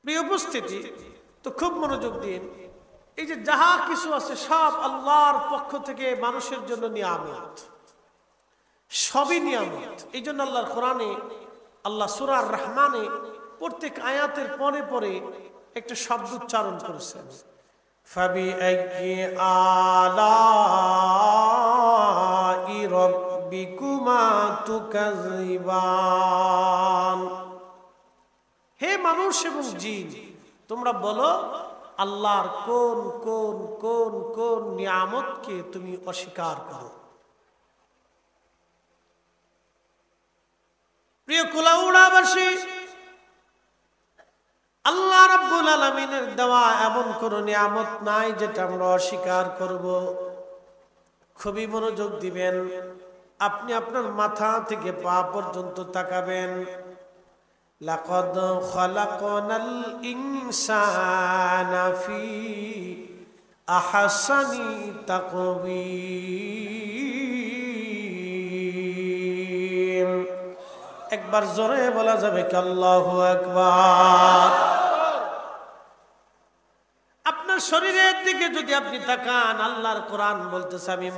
প্রিয় উপস্থিতি, তো খুব মনোযোগ দিন। এই যে যাহা কিছু আছে সব আল্লাহর পক্ষ থেকে মানুষের জন্য নিয়ামত, সবই নিয়ামত। এই জন্য আল্লাহর কোরআনে আল্লাহ সূরা আর-রহমানে প্রত্যেক আয়াতের পরে পরে একটা শব্দ উচ্চারণ করেছেন, ফাবিআইয়ি আলাই রাব্বিকুমা তুকাযিবান। হে মানুষ এবং জিন, তোমরা বলো আল্লাহর কোন কোন কোন কোন নিয়ামতকে তুমি অস্বীকার করো। প্রিয় কুলাউড়াবাসী, আল্লাহ রাব্বুল আলামিনের দেওয়া এমন কোন নিয়ামত নাই যেটা আমরা অস্বীকার করব। খুবই মনোযোগ দিবেন। আপনি আপনার মাথা থেকে পা পর্যন্ত তাকাবেন। লাকাদ খালাকনাল ইনসানা ফি আহসানি তাকওয়িম। একবার জোরে বলা যাবে কি আল্লাহু আকবার। আপনার শরীরের দিকে যদি আপনি তাকান, আল্লাহর কোরআন বলতেছে আমি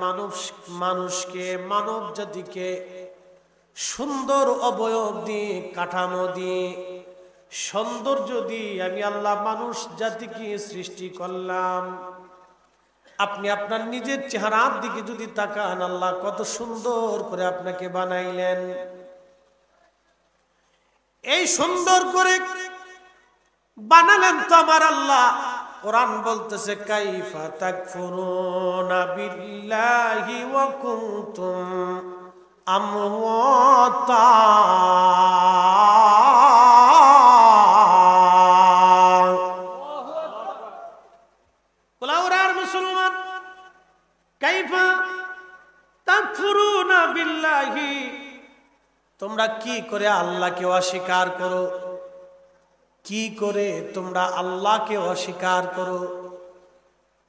মানুষকে মানব জাতিকে সুন্দর অবয়ব দিয়ে, কাঠামো দিয়ে, সৌন্দর্য দিয়ে আমি আল্লাহ মানুষ জাতিকে সৃষ্টি করলাম। আপনি আপনার নিজের চেহারার দিকে যদি তাকান, আল্লাহ কত সুন্দর করে আপনাকে বানাইলেন। এই সুন্দর করে বানালেন তো আমার আল্লাহ। কোরআন বলতেছে কাইফা তাকফুরুনা বিল্লাহি ওয়া কুনতুম আমওয়াতা। কুলাউড়ার মুসলমান, কাইফা তাকফুরুনা বিল্লাহি, তোমরা কি করে আল্লাহকে অস্বীকার করো? কি করে তোমরা আল্লাহকে অস্বীকার করো?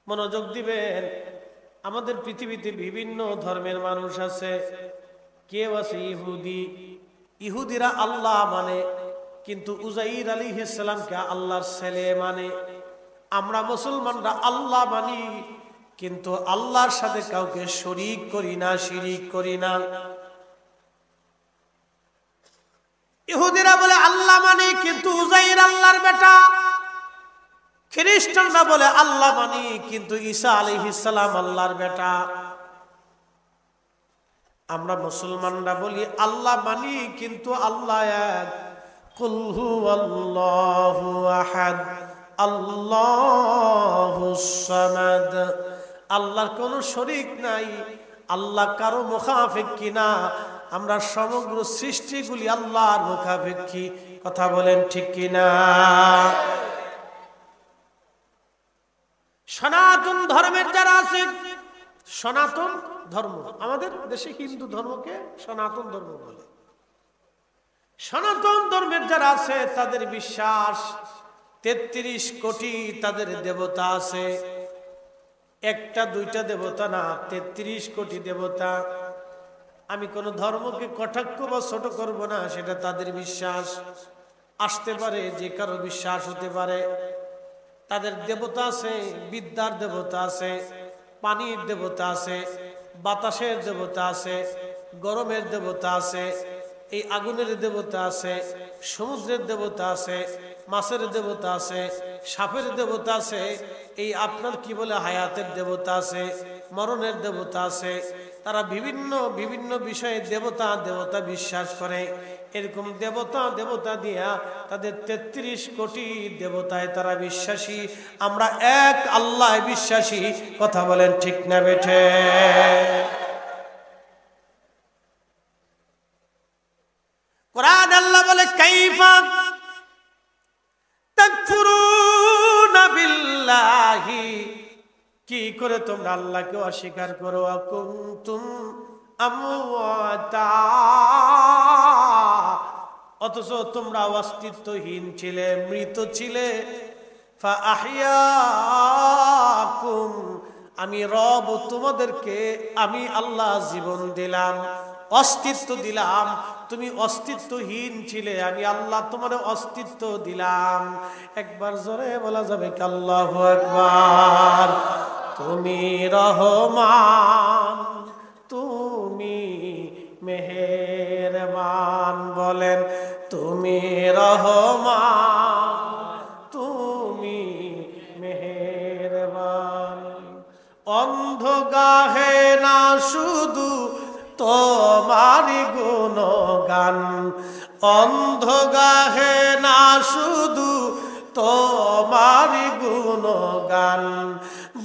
মনোযোগ দিবেন। আমাদের পৃথিবীতে বিভিন্ন ধর্মের মানুষ আছে। কেউ আছে ইহুদি, ইহুদিরা আল্লাহ মানে, কিন্তু উজাইর আলাইহিস সালামকে আল্লাহর ছেলে মানে। আমরা মুসলমানরা আল্লাহ মানি, কিন্তু আল্লাহর সাথে কাউকে শরীক করি না, শিরিক করি না। ইহুদিরা বলে আল্লাহ মানি, কিন্তু উজাইর আল্লাহর বেটা। খ্রিস্টানরা বলে আল্লাহ মানি, কিন্তু ঈসা আলাইহিস সালাম আল্লাহর বেটা। আমরা মুসলমানরা বলি আল্লাহ মানি, কিন্তু আল্লাহ এক। কুল হুয়াল্লাহু আহাদ আল্লাহুস সামাদ। আল্লাহর কোনো শরীক নাই, আল্লাহ কারো মুখাপেক্ষী না। আমরা সমগ্র সৃষ্টিগুলি আল্লাহর মুখাপেক্ষী। কথা বলেন ঠিক কিনা? সনাতন ধর্মের যারা আছে, সনাতন ধর্ম, আমাদের দেশে হিন্দু ধর্মকে সনাতন ধর্ম বলে। সনাতন ধর্মের যারা আছে তাদের বিশ্বাস ৩৩ কোটি তাদের দেবতা আছে। একটা দুইটা দেবতা না, ৩৩ কোটি দেবতা। আমি কোন ধর্মকে কটাক্ষ বা ছোট করব না, সেটা তাদের বিশ্বাস। আসতে পারে, যে কারো বিশ্বাস হতে পারে। তাদের দেবতা আছে, বিদ্যার দেবতা আছে, পানির দেবতা আছে, বাতাসের দেবতা আছে, গরমের দেবতা আছে, এই আগুনের দেবতা আছে, সমুদ্রের দেবতা আছে, মাছের দেবতা আছে, সাপের দেবতা আছে, এই আপনার কি বলে হায়াতের দেবতা আছে, মরণের দেবতা আছে। তারা বিভিন্ন বিভিন্ন বিষয়ে দেবতা দেবতা বিশ্বাস করে। এরকম দেবতা দেবতা দিয়া তাদের ৩৩ কোটি দেবতায় তারা বিশ্বাসী। আমরা এক আল্লাহ বিশ্বাসী। কথা বলেন ঠিক না বেঠে? কোরআন আল্লাহ বলে কাইফা তাকফুরুনা বিল্লাহি, কি করে তোমরা আল্লাহকে অস্বীকার করো। কুনতুম আমওয়াতা, অথচ তোমরা অস্তিত্বহীন ছিলে, মৃত ছিলে। ফাআহইয়াকুম, আমি রব তোমাদেরকে, আমি আল্লাহ জীবন দিলাম, অস্তিত্ব দিলাম। তুমি অস্তিত্বহীন ছিলে, আমি আল্লাহ তোমার অস্তিত্ব দিলাম। একবার জোরে বলা যাবে কি আল্লাহু আকবার। তুমি রহমান, তুমি মেহেরবান, বলেন তুমি রহমান, তুমি মেহেরবান। অন্ধ গাহে না শুধু তোমারি গুণগান, অন্ধ গাহে না শুধু তোমারি গুণগান,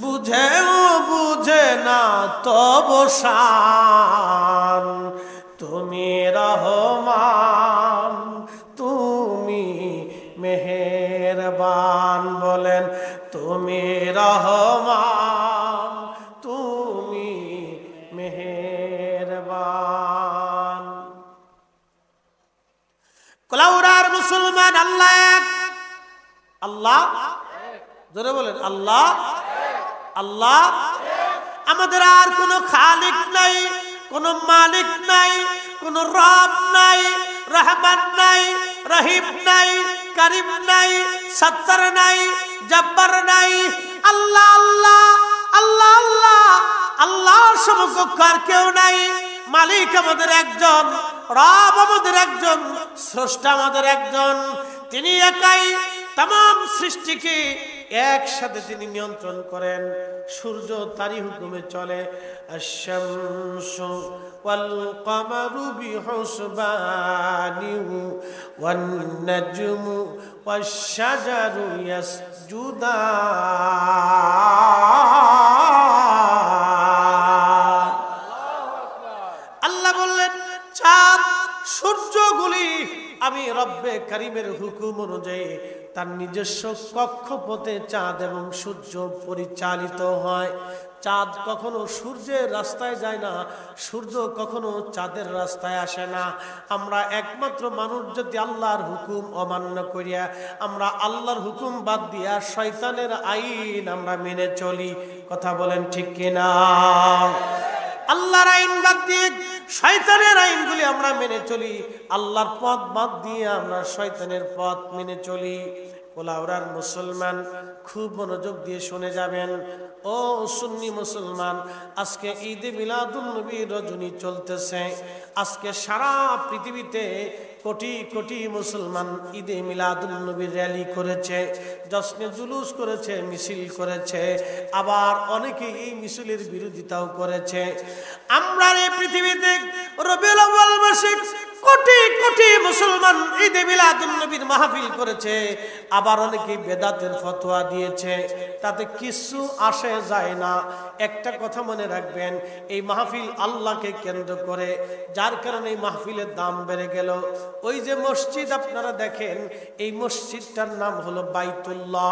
বুঝেও বুঝে না তব শান। তুমি রহমান, তুমি মেহেরবান, বলেন তুমি রহমান, তুমি মেহেরবান। কোলাউড়ার মুসলমান আল্লাহ এক। আল্লাহ জোরে বলেন আল্লাহ, আল্লাহ। আমাদের আর কোনো খালিক নাই, কোনো মালিক নাই, কোনো রব নাই, রহমান নাই, রহিম নাই, করিম নাই, সত্তর নাই, জব্বার নাই। আল্লাহ আল্লাহ, আল্লাহ আল্লাহ, আল্লাহর সমকক্ষ আর কেউ নাই। মালিক আমাদের একজন, রব আমাদের একজন, স্রষ্টা আমাদের একজন। তিনি একাই तमाम সৃষ্টিকে একসাথে তিনি নিয়ন্ত্রণ করেন। সূর্য তারই হুকুমে চলে। আশ-শামসু ওয়াল কমারু বিহুসবানি ওয়ান নাজমু ওয়াশ-শাজারু ইয়াসজুদান। আল্লাহ বললেন চাঁদ সূর্যগুলি আমি রব্বে কারীমের হুকুম অনুযায়ী তার নিজস্ব কক্ষপথে চাঁদ এবং সূর্য পরিচালিত হয়। চাঁদ কখনো সূর্যের রাস্তায় যায় না, সূর্য কখনো চাঁদের রাস্তায় আসে না। আমরা একমাত্র মানুষ যদি আল্লাহর হুকুম অমান্য করিয়া, আমরা আল্লাহর হুকুম বাদ দিয়া শয়তানের আইন আমরা মেনে চলি। কথা বলেন ঠিক কিনা? আল্লাহর আইন বাদ দিয়ে শয়তানের আইনগুলি আমরা মেনে চলি, আল্লাহর পথ বাদ দিয়ে আমরা শয়তানের পথ মেনে চলি। কোলাউড়ার মুসলমান খুব মনোযোগ দিয়ে শুনে যাবেন। ও সুন্নি মুসলমান, আজকে ঈদে মিলাদুন নবীর রজনী চলতেছে। আজকে সারা পৃথিবীতে কোটি কোটি মুসলমান ঈদে মিলাদুন নবীর র্যালি করেছে, জশ্নে জুলুস করেছে, মিছিল করেছে। আবার অনেকে এই মিছিলের বিরোধিতাও করেছে। আমরা এই পৃথিবীতে রবিউল আউয়াল মাসে কোটি কোটি মুসলমান ঈদে মিলাদুন নবীর মাহফিল করেছে। আবার অনেকে বেদাতের ফতোয়া দিয়েছে, তাতে কিছু আসে যায় না। একটা কথা মনে রাখবেন, এই মাহফিল আল্লাহকে কেন্দ্র করে, যার কারণে এই মাহফিলের দাম বেড়ে গেল। ওই যে মসজিদ আপনারা দেখেন, এই মসজিদটার নাম হলো বাইতুল্লাহ,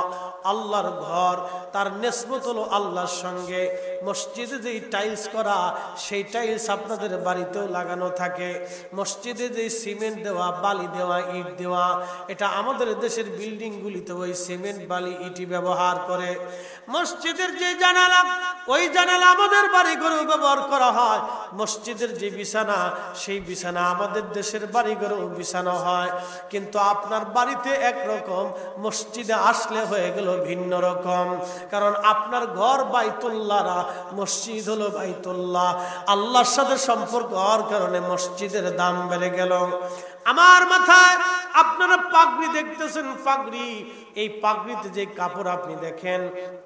আল্লাহর ঘর। তার নিসবত হলো আল্লাহর সঙ্গে। মসজিদে যেই টাইলস করা, সেই টাইলস আপনাদের বাড়িতেও লাগানো থাকে। মসজিদে যে সিমেন্ট দেওয়া, বালি দেওয়া, ইট দেওয়া, এটা আমাদের দেশের বিল্ডিং গুলিতে ওই সিমেন্ট, বালি, ইটি ব্যবহার করে। মসজিদের যে জানালা, ওই জানালা আমাদের বাড়ি ঘরে ব্যবহার করা হয়। মসজিদের যে বিছানা, সেই বিছানা আমাদের দেশের বাড়ি ঘরেও বিছানো হয়। কিন্তু আপনার বাড়িতে একরকম, মসজিদে আসলে হয়ে গেল ভিন্ন রকম। কারণ আপনার ঘর বাইতুল্লাহ, মসজিদ হলো বাইতুল্লাহ। আল্লাহর সাথে সম্পর্ক হওয়ার কারণে মসজিদের দাম বেড়ে গেল। আমার মাথায় আপনারা পাগড়ি দেখতেছেন, পাগড়ি, এই পাগড়িতে যে কাপড় আপনি দেখেন,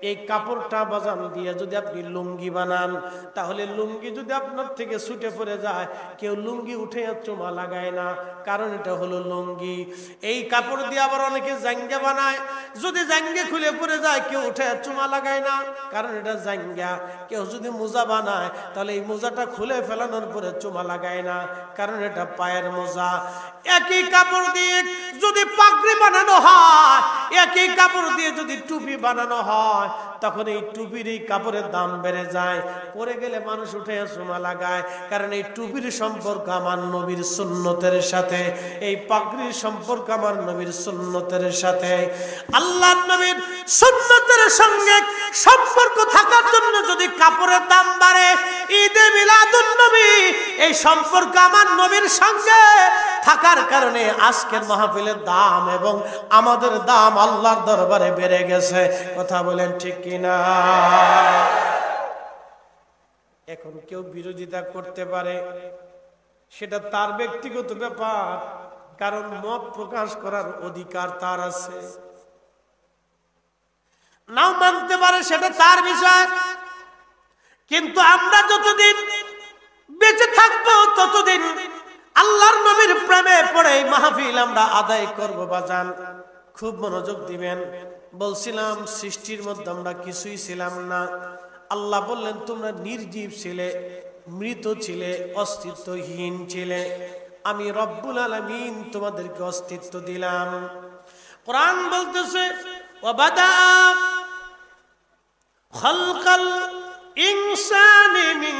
এই কাপড়টা বাজান দিয়ে যদি আপনি লুঙ্গি বানান, তাহলে লুঙ্গি যদি আপনার থেকে ছুটে পড়ে যায়, কেউ লুঙ্গি উঠে চুমা লাগায় না, কারণ এটা হলো লুঙ্গি। এই কাপড় দিয়ে আবার অনেকে জাঙ্গা বানায়, যদি জাঙ্গে খুলে পড়ে যায়, কেউ উঠে চুমা লাগায় না, কারণ এটা জাঙ্গা। কেউ যদি মোজা বানায়, তাহলে এই মোজাটা খুলে ফেলানোর পরে চুমা লাগায় না, কারণ এটা পায়ের মোজা। একই কাপড় দিয়ে যদি পাগড়ি বানানো হয়, একই কাপড় দিয়ে যদি টুপি বানানো হয়, তখন এই টুপির এই কাপড়ের দাম বেড়ে যায়, পরে গেলে মানুষ উঠে চুমা লাগায়, কারণ এই টুপির সম্পর্ক আমার নবীর সুন্নতের সাথে, এই পাগড়ির সম্পর্ক আমার নবীর সুন্নতের সাথে। আল্লাহর নবীর সুন্নতের সঙ্গে সম্পর্ক থাকার জন্য যদি কাপড়ের দাম বাড়ে, ঈদে মিলাদুন নবী এই সম্পর্ক আমার নবীর সঙ্গে থাকার কারণে আজকের মাহফিলের দাম এবং আমাদের দাম আল্লাহর দরবারে বেড়ে গেছে। কথা বলেন ঠিক কিনা? এখন কেউ বিরোধিতা করতে পারে, সেটা তার ব্যক্তিগত ব্যাপার, কারণ মত প্রকাশ করার অধিকার তার আছে। নাও মানতে পারে, সেটা তার বিষয়। কিন্তু আমরা যতদিন বেঁচে থাকবো ততদিন আল্লাহর নবীর প্রেমে পড়ে মাহফিল আমরা আদায় করব। বাজান খুব মনোযোগ দিবেন। বলছিলাম সৃষ্টির মধ্যে আমরা কিছুই ছিলাম না। আল্লাহ বললেন তোমরা নির্জীব ছিলে, মৃত ছিলে, অস্তিত্বহীন ছিলে, আমি রব্বুল আলামিন তোমাদেরকে অস্তিত্ব দিলাম। কোরআন বলতেছে ওয়াবাদা খালকাল ইনসানি মিন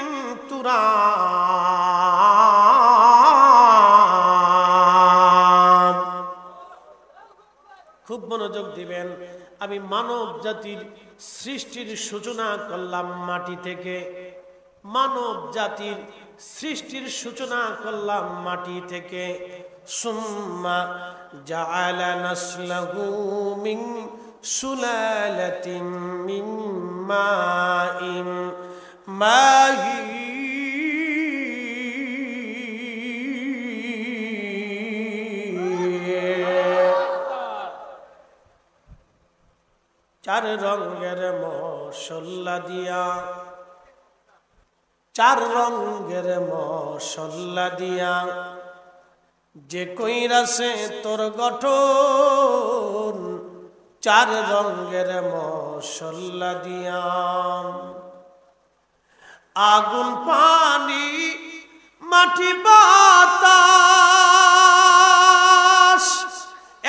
তুরাব। খুব মনোযোগ দিবেন। আমি মানব জাতির সৃষ্টির সূচনা করলাম মাটি থেকে। মানব জাতির সৃষ্টির সূচনা করলাম মাটি থেকে। সুম্মা জাআলা নাসলাহু মিন সুলালাতিন মিন মাইন মাহিন। চার রঙের মশলা দিয়া, চার রঙের মশলা দিয়া যে কইরাছে তোর গঠন, চার রঙের মশলা দিয়া। আগুন পানি মাটি বাতাস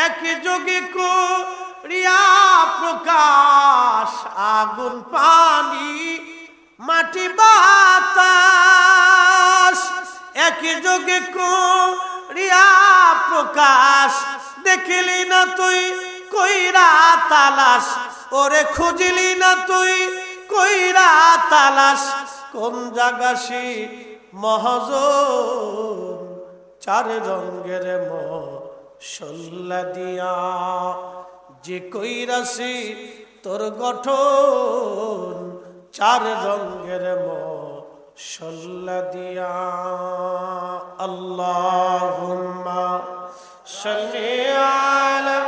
একযোগে করিয়া প্রকাশ। আগুন পানি মাটি বাতাস একযোগে করিয়া প্রকাশ। দেখিলি না তুই কইরা তালাশ, ওরে খুঁজলি না তুই কইরা তালাশ। কোন জাগাসি মহাজন চার রঙের মশলা দিয়া যে কইরাছি তোর গঠন, চার রঙের মশলা দিয়া। আল্লাহুম্মা সাল্লি আলা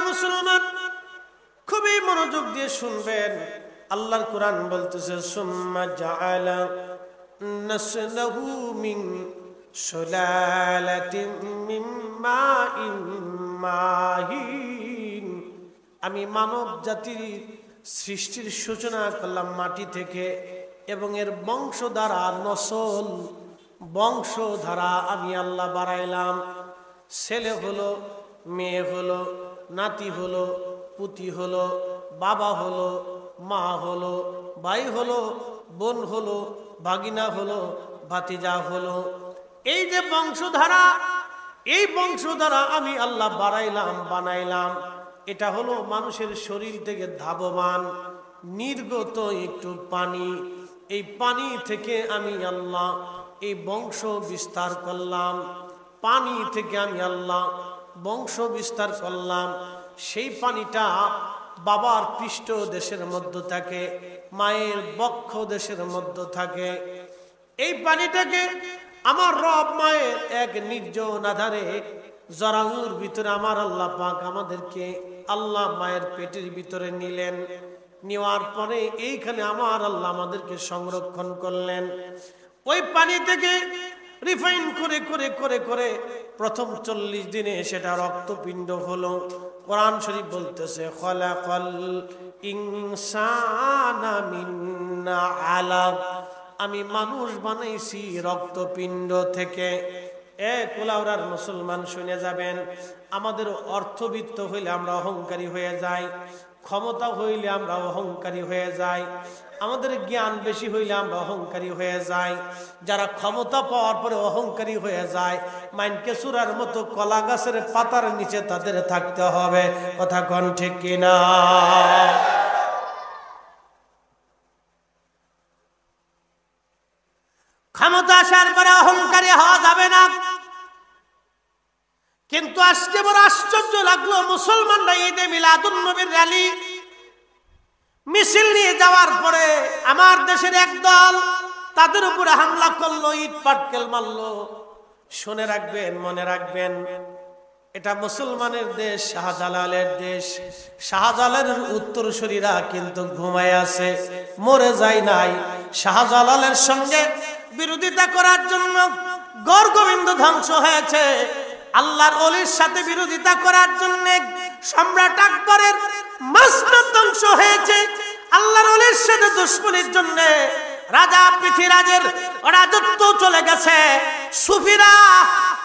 মুসলমান। খুবই মনোযোগ দিয়ে শুনবেন। আল্লাহর কোরআন বলতেছে সুম্মা জাআলা নাসলাহু মিন সুলালাতিন মিন মাইন মাহিন। আমি মানব জাতির সৃষ্টির সূচনা করলাম মাটি থেকে এবং এর বংশধারা নসল বংশধারা আমি আল্লাহ বাড়াইলাম। ছেলে হলো, মেয়ে হলো, নাতি হলো, পুতি হলো, বাবা হলো, মা হলো, ভাই হলো, বোন হলো, ভাগিনা হলো, ভাতিজা হলো। এই যে বংশধারা, এই বংশধারা আমি আল্লাহ বাড়াইলাম, বানাইলাম। এটা হলো মানুষের শরীর থেকে ধাবমান নির্গত একটু পানি। এই পানি থেকে আমি আল্লাহ এই বংশ বিস্তার করলাম। পানি থেকে আমি আল্লাহ বংশ বিস্তার করলাম। সেই পানিটা বাবার পৃষ্ঠ দেশের মধ্যে থাকে, মায়ের বক্ষ দেশের মধ্যে থাকে। এই পানিটাকে আমার রব মায়ের এক নির্জন আধারে জরায়ুর ভিতরে আমার আল্লাহ পাক আমাদেরকে আল্লাহ মায়ের পেটের ভিতরে নিলেন। নেওয়ার পরে এইখানে আমার আল্লাহ আমাদেরকে সংরক্ষণ করলেন। ওই পানি থেকে রিফাইন করে করে করে করে প্রথম 40 দিনে সেটা রক্তপিণ্ড হলো। কোরআন শরীফ বলতেছে খলাকাল ইনসানা মিন আলাক, আমি মানুষ বানাইছি রক্তপিণ্ড থেকে। এ কুলাউড়ার মুসলমান শুনে যাবেন, আমাদের অর্থবিত্ত হইলে আমরা অহংকারী হয়ে যাই, ক্ষমতা হইলে আমরা অহংকারী হয়ে যাই, আমাদের জ্ঞান বেশি হইলে আমরা অহংকারী হয়ে যাই। যারা ক্ষমতা পাওয়ার পরে অহংকারী হয়ে যায়, মাইনকে চূড়ার মতো কলা গাছের পাতার নিচে তাদের থাকতে হবে। কথা কোন ঠিক কিনা? ক্ষমতা আসার পরে অহংকারী হওয়া যাবে না। কিন্তু আজকে বড় আশ্চর্য লাগলো, মুসলমানরা ঈদে মিলাদুন নবীর র্যালি মিছিল নিয়ে যাওয়ার পরে আমার দেশের একদল তাদের উপরে হামলা করলো, ইট পাটকেল মারলো। শুনে রাখবেন, মনে রাখবেন, এটা মুসলমানের দেশ, শাহজালালের দেশ। শাহজালালের উত্তরসূরিরা কিন্তু ঘুমায় আছে, মরে যায় নাই। শাহজালালের সঙ্গে বিরোধিতা করার জন্য গড় গোবিন্দ ধ্বংস হয়েছে। আল্লাহর ওলির সাথে বিরোধিতা করার জন্য সম্রাট আকবরের মসনদ ধ্বংস হয়েছে। আল্লাহর ওলির সাথে দুশমনির জন্য রাজা পৃথ্বীরাজের রাজত্ব চলে গেছে। সুফিরা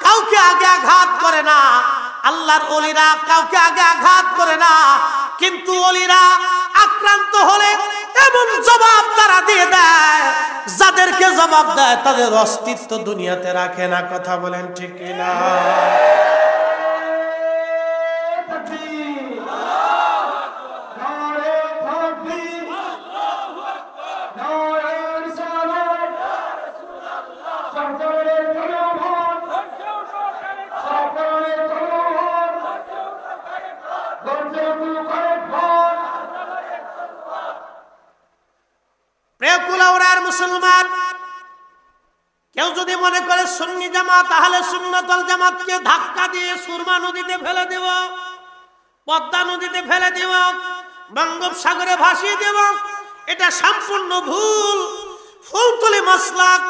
কাউকে আগে আঘাত করে না, আল্লাহর ওলিরা কাউকে আগে আঘাত করে না, কিন্তু ওলিরা আক্রান্ত হলে এমন জবাব তারা দিয়ে দেয়, যাদেরকে জবাব দেয় তাদের অস্তিত্ব দুনিয়াতে রাখে না। কথা বলেন ঠিক কিনা? মুসলমান, কেউ যদি মনে করে সুন্নি জামাত আহলে সুন্নাত ওয়াল জামাতকে ধাক্কা দিয়ে সুরমা নদীতে ফেলে দেব, পদ্মা নদীতে ফেলে দেব, বঙ্গোপসাগরে ভাসিয়ে দেব, এটা সম্পূর্ণ ভুল। ফুলতলি মাসলাক,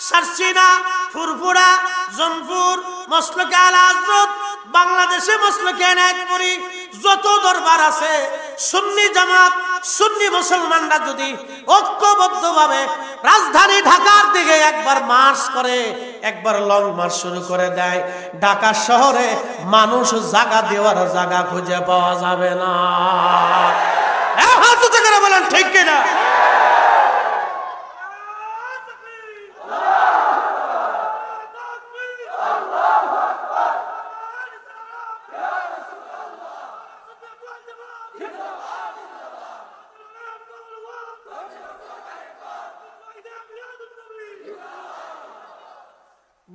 সারসিনা, ফুরফুরা, জনপুর, মসলকে আল হযরত, বাংলাদেশে মসলকে এনায়েতপুরি, যত দরবার আছে সুন্নি জামাত, সুন্নি মুসলমানরা যদি ঐক্যবদ্ধভাবে রাজধানী ঢাকার দিকে একবার মার্চ করে, একবার লং মার্চ শুরু করে দেয়, ঢাকা শহরে মানুষ জায়গা দেওয়ার জায়গা খুঁজে পাওয়া যাবে না। হাত উঁচু করে বলেন ঠিক কিনা?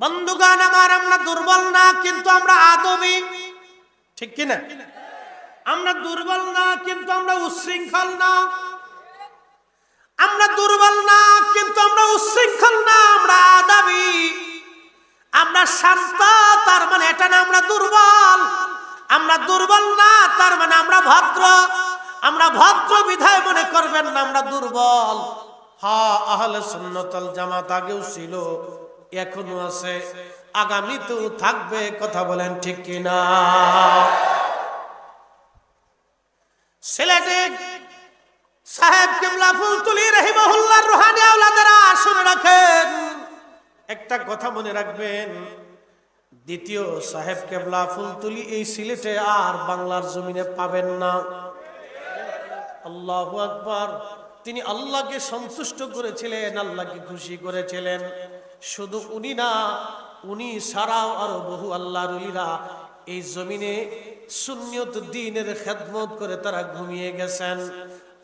বন্ধুগণ আমার, আমরা দুর্বল না, কিন্তু আমরা আদবী, ঠিক কিনা? আমরা দুর্বল না, কিন্তু আমরা উচ্ছৃঙ্খল না। আমরা দুর্বল না, কিন্তু আমরা উচ্ছৃঙ্খল না, আমরা আদবী। আমরা শান্ত, তার মানে এটা না আমরা দুর্বল। আমরা দুর্বল না, তার মানে আমরা ভদ্র। আমরা ভদ্র বিধায় মনে করবেন না আমরা দুর্বল। হ্যাঁ, আহলে সুন্নাত ওয়াল জামাত আগেও ছিল, এখনো আছে, আগামীতেও থাকবে। কথা বলেন ঠিক কিনা? সিলেটে সাহেব কিবলা ফুলতুলি রাহিমাহুল্লাহর রুহানি আওলাদেরা শুনে রাখেন, একটা কথা মনে রাখবেন, দ্বিতীয় সাহেব কিবলা ফুলতুলি এই সিলেটে আর বাংলার জমিনে পাবেন না। আল্লাহু আকবার। তিনি আল্লাহকে সন্তুষ্ট করেছিলেন, আল্লাহকে খুশি করেছিলেন। শুধু উনি না, উনি ছাড়াও আরো বহু আল্লাহর ওলিরা এই জমিনে সুন্নিয়ত দ্বীনের খেদমত করে তারা ঘুমিয়ে গেছেন।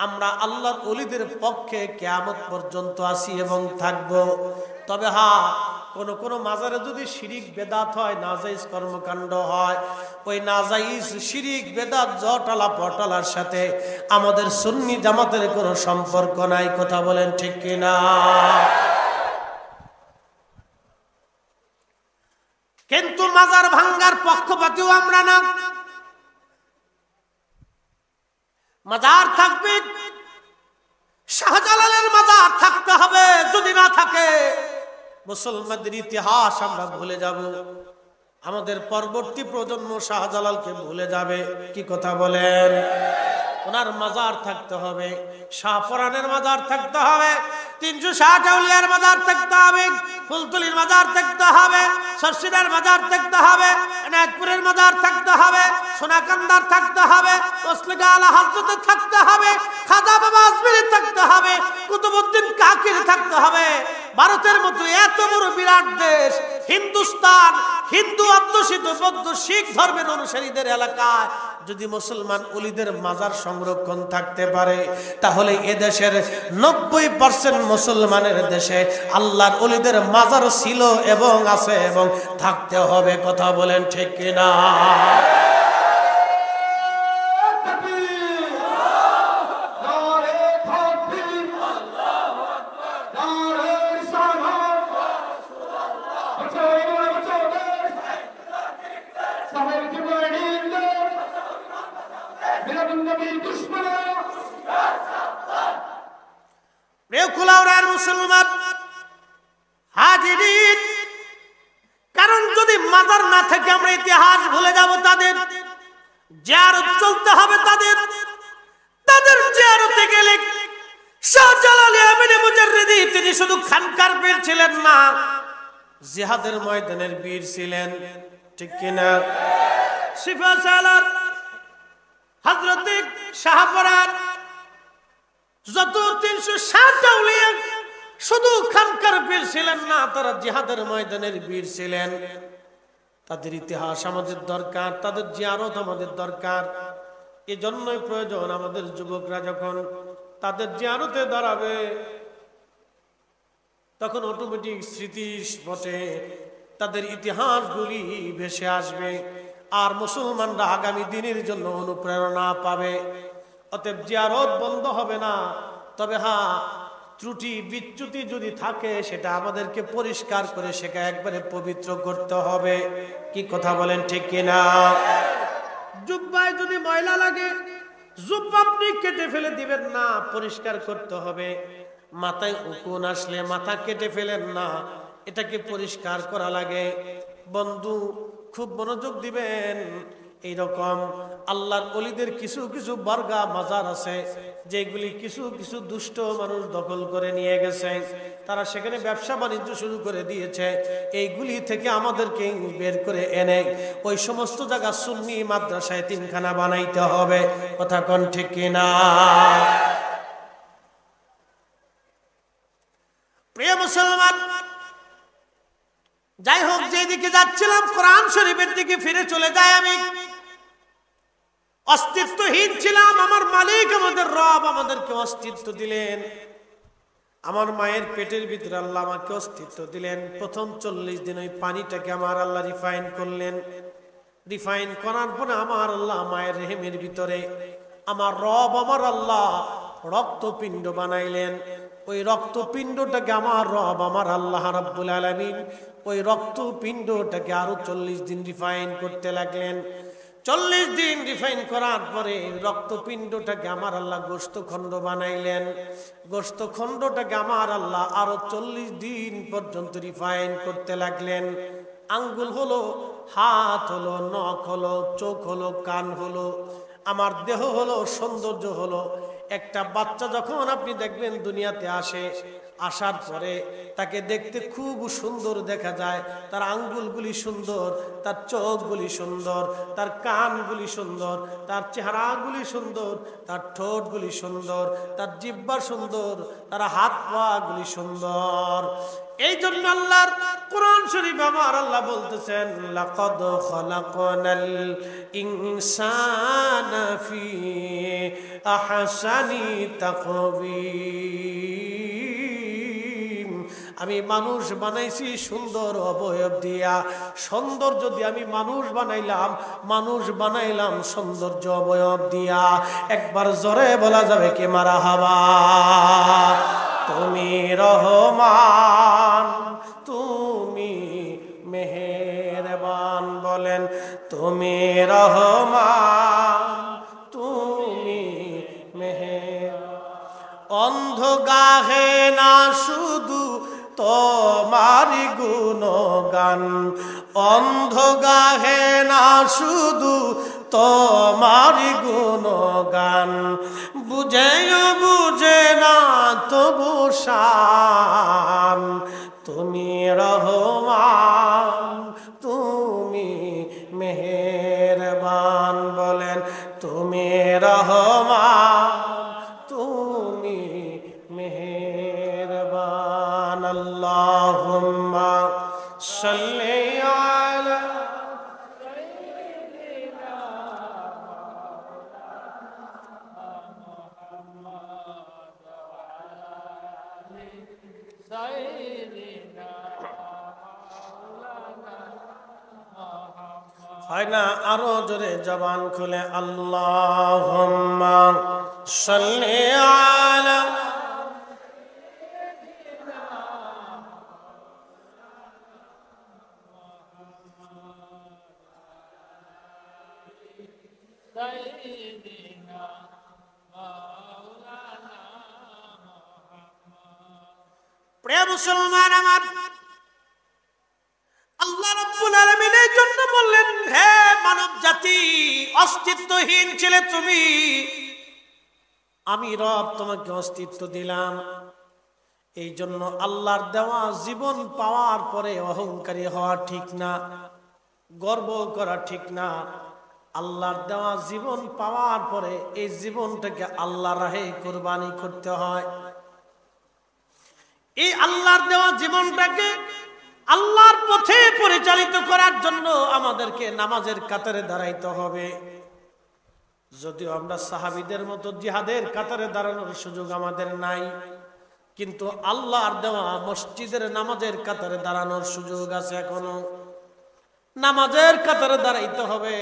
আমরা আল্লাহর ওলিদের পক্ষে কিয়ামত পর্যন্ত আছি এবং থাকব। তবে হ্যাঁ, কোন মাজারে যদি শিরিক বেদাত হয়, নাজাইজ কর্মকাণ্ড হয়, ওই নাজাইজ শিরিক বেদাত জটালা পটালার সাথে আমাদের সুন্নি জামাতের কোনো সম্পর্ক নাই। কথা বলেন ঠিক কিনা? কিন্তু মাজার ভাঙ্গার পক্ষপাতীও আমরা না। মাজার থাকবে, শাহজালালের মাজার থাকতে হবে। যদি না থাকে মুসলমানদের ইতিহাস আমরা ভুলে যাব। আমাদের পরবর্তী প্রজন্ম শাহজালালকে ভুলে যাবে। কি কথা বলেন? ওনার মাজার থাকতে হবে, শাহপরানের মাজার থাকতে হবে, 360 আউলিয়ার মাজার থাকতে হবে, ফুলতলির মাজার থাকতে হবে, সরসিদার মাজার থাকতে হবে, নাগপুরের মাজার থাকতে হবে, সোনাকান্দার থাকতে হবে, তসলিগা আলা হযরতে থাকতে হবে, খাজা বাবা আজমিরি থাকতে হবে, কুতুবউদ্দিন কাকির থাকতে হবে। ভারতের মতো এত বড় বিরাট দেশ হিন্দুস্তান, হিন্দু অধ্যুষিত বৌদ্ধ শিখ ধর্মের অনুসারীদের এলাকায় যদি মুসলমান ওলিদের মাজার সংরক্ষণ থাকতে পারে, তাহলে এদেশের 90% মুসলমানের দেশে আল্লাহর ওলিদের মাজার ছিল এবং আছে এবং থাকতে হবে। কথা বলেন ঠিক কিনা? মুসলমান হাজিরিন, কারণ যদি মাজার না থাকে আমরা ইতিহাস ভুলে যাব। তাদের জিয়ারত চলতে হবে। তাদের জিয়ারতে গেলে শাহজালাল আমিন মুজাররিদি তিনি শুধু খানকার বীর ছিলেন না, জিহাদের ময়দানের বীর ছিলেন। ঠিক কিনা? সিপাহসালার হযরত শাহপরান যত 360 আউলিয়া শুধু খানকার বীর ছিলেন না, তারা জিহাদের ময়দানের বীর ছিলেন। তাদের ইতিহাস আমাদের দরকার, তাদের জিয়ারত আমাদের দরকার। এজন্যই প্রয়োজন আমাদের যুবকরা যখন তাদের জিয়ারতে দাঁড়াবে তখন অটোমেটিক স্মৃতি পথে তাদের ইতিহাসগুলি ভেসে আসবে আর মুসলমানরা আগামী দিনের জন্য অনুপ্রেরণা পাবে। অতএব জিয়ারত বন্ধ হবে না, তবে হ্যাঁ ত্রুটি বিচ্যুতি যদি থাকে সেটা আমাদেরকে পরিষ্কার করে সেটা একবারে পবিত্র করতে হবে। কি কথা বলেন ঠিক কিনা? জুব্বায় যদি ময়লা লাগে জুব্বা আপনি কেটে ফেলে দিবেন না, পরিষ্কার করতে হবে। মাথায় উকুন আসলে মাথা কেটে ফেলেন না, এটাকে পরিষ্কার করা লাগে। বন্ধু খুব মনোযোগ দিবেন। এইরকম আল্লাহর ওলিদের কিছু কিছু বর্গা মাজার আছে যেগুলি কিছু কিছু দুষ্ট মানুষ দখল করে নিয়ে গেছে, তারা সেখানে ব্যবসা বাণিজ্য শুরু করে দিয়েছে। এইগুলি থেকে আমাদেরকে বের করে এনে ওই সমস্ত জায়গা সুন্নি মাদ্রাসায় তিনখানা বানাইতে হবে। কথা কোন ঠিক কিনা? প্রিয় মুসলমান, যাই হোক, যেদিকে যাচ্ছিলাম কোরআন শরীফের দিকে ফিরে চলে যায়। আমি অস্তিত্বহীন ছিলাম, আমার মালিক আমাদের রব আমাদেরকে অস্তিত্ব দিলেন। আমার মায়ের পেটের ভিতরে আল্লাহ আমাকে অস্তিত্ব দিলেন। প্রথম 40 দিন ওই পানিটাকে আমার আল্লাহ রিফাইন করলেন। রিফাইন করার পরে আমার আল্লাহ মায়ের রেহেমের ভিতরে আমার রব আমার আল্লাহ রক্তপিণ্ড বানাইলেন। ওই রক্তপিণ্ডটাকে আমার রব আমার আল্লাহ রাব্বুল আলামিন ওই রক্তপিণ্ডটাকে আরো 40 দিন রিফাইন করতে লাগলেন। 40 দিন রিফাইন করার পরে রক্তপিণ্ডটাকে আমার আল্লাহ গোশতখণ্ড বানাইলেন। গোশতখণ্ডটাকে আমার আল্লাহ আরো 40 দিন পর্যন্ত রিফাইন করতে লাগলেন। আঙ্গুল হলো, হাত হলো, নখ হলো, চোখ হলো, কান হলো, আমার দেহ হলো, সৌন্দর্য হলো। একটা বাচ্চা যখন আপনি দেখবেন দুনিয়াতে আসে, আসার পরে তাকে দেখতে খুব সুন্দর দেখা যায়। তার আঙ্গুলগুলি সুন্দর, তার চোখগুলি সুন্দর, তার কানগুলি সুন্দর, তার চেহারাগুলি সুন্দর, তার ঠোঁটগুলি সুন্দর, তার জিহ্বা সুন্দর, তার হাত পা গুলি সুন্দর। এই জন্য আল্লাহর কোরআন শরীফ আমার আল্লাহ বলতেছেন, লাকাদ খালাকনাল ইনসানা ফি আহসানি তাকওয়িম। আমি মানুষ বানাইছি সুন্দর অবয়ব দিয়া। সুন্দর যদি আমি মানুষ বানাইলাম সৌন্দর্য অবয়ব দিয়া। একবার জোরে বলা যাবে কি মারহাবা? তুমি রহমান, তুমি মেহেরবান। বলেন তুমি রহমান, তুমি মেহের। অন্ধ গাহে না শুধু তোমারি গুণগান, অন্ধ গাহে না শুধু তোমারি গুণগান, বুঝেও বুঝে না তবু শান, তুমি রহমান তুমি মেহেরবান, বলেন তুমি রহমান তুমি মেহেরবান। আল্লাহুম্মা সাল্লি আলা হয় না, আরো জোরে জবান খুলে আল্লাহুম্মা সাল্লি আলা প্রিয় মুসলমান আমার, আল্লাহ রাব্বুল আলামিন এই জন্য বললেন, হে মানব জাতি, অস্তিত্বহীন ছিলে তুমি, আমি রব তোমাকে অস্তিত্ব দিলাম। এই জন্য আল্লাহর দেওয়া জীবন পাওয়ার পরে অহংকারী হওয়া ঠিক না, গর্ব করা ঠিক না। আল্লাহর দেওয়া জীবন পাওয়ার পরে এই জীবনটাকে আল্লাহর রাহে কুরবানি করতে হয়। এই আল্লাহর দেওয়া জীবনটাকে আল্লাহর পথে পরিচালিত করার জন্য আমাদেরকে নামাজের কাতারে দাঁড়াইতে হবে। যদিও আমরা সাহাবীদের মতো জিহাদের কাতারে দাঁড়ানোর সুযোগ আমাদের নাই, কিন্তু আল্লাহর দেওয়া মসজিদের নামাজের কাতারে দাঁড়ানোর সুযোগ আছে এখনো। নামাজের কাতারে দাঁড়াইতে হবে।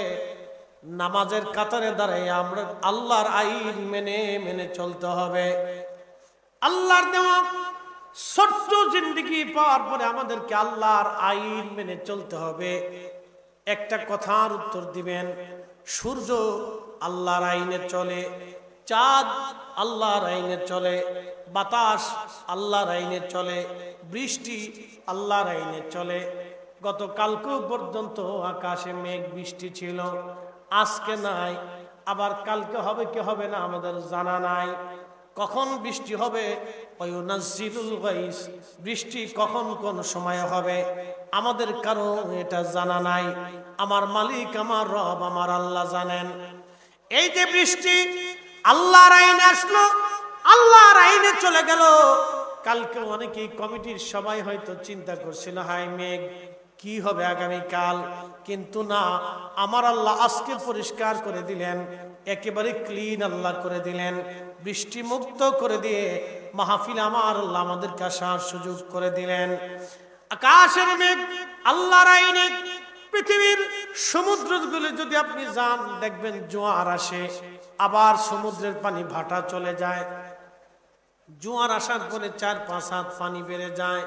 নামাজের কাতারে দাঁড়াই আমরা আল্লাহর আইন মেনে মেনে চলতে হবে। আল্লাহর দেওয়া ছোট্ট জিন্দেগি পাওয়ার পরে আমাদেরকে আল্লাহর আইন মেনে চলতে হবে। একটা কথার উত্তর দিবেন, সূর্য আল্লাহর আইনে চলে, চাঁদ আল্লাহর আইনে চলে, বাতাস আল্লাহর আইনে চলে, বৃষ্টি আল্লাহর আইনে চলে। গতকালকে পর্যন্ত আকাশে মেঘ বৃষ্টি ছিল, আজকে নাই, আবার কালকে হবে কি হবে না আমাদের জানা নাই। কখন বৃষ্টি হবে, ওয়ায়ুনাজ্জিলুল গাইস, বৃষ্টি কখন কোন সময় হবে আমাদের কারো এটা জানা নাই। আমার মালিক আমার রব আমার আল্লাহ জানেন। এই যে বৃষ্টি আল্লাহর আইনে আসলো, আল্লাহর আইনে চলে গেল। কালকে অনেকেই কমিটির সবাই হয়তো চিন্তা করছিল, হাই মেঘ কি হবে আগামীকাল, কিন্তু না, আমার আল্লাহ আজকে পরিষ্কার করে দিলেন, একেবারে ক্লিন আল্লাহ করে দিলেন, বৃষ্টি মুক্ত করে দিয়ে মাহফিল আমার আল্লাহ আমাদেরকে আসার সুযোগ করে দিলেন। আকাশের মেঘ আল্লাহর আইনে। পৃথিবীর সমুদ্রগুলো যদি আপনি যান দেখবেন জোয়ার আসে, আবার সমুদ্রের পানি ভাটা চলে যায়। জোয়ার আসার পরে 4-5 হাত পানি বেড়ে যায়।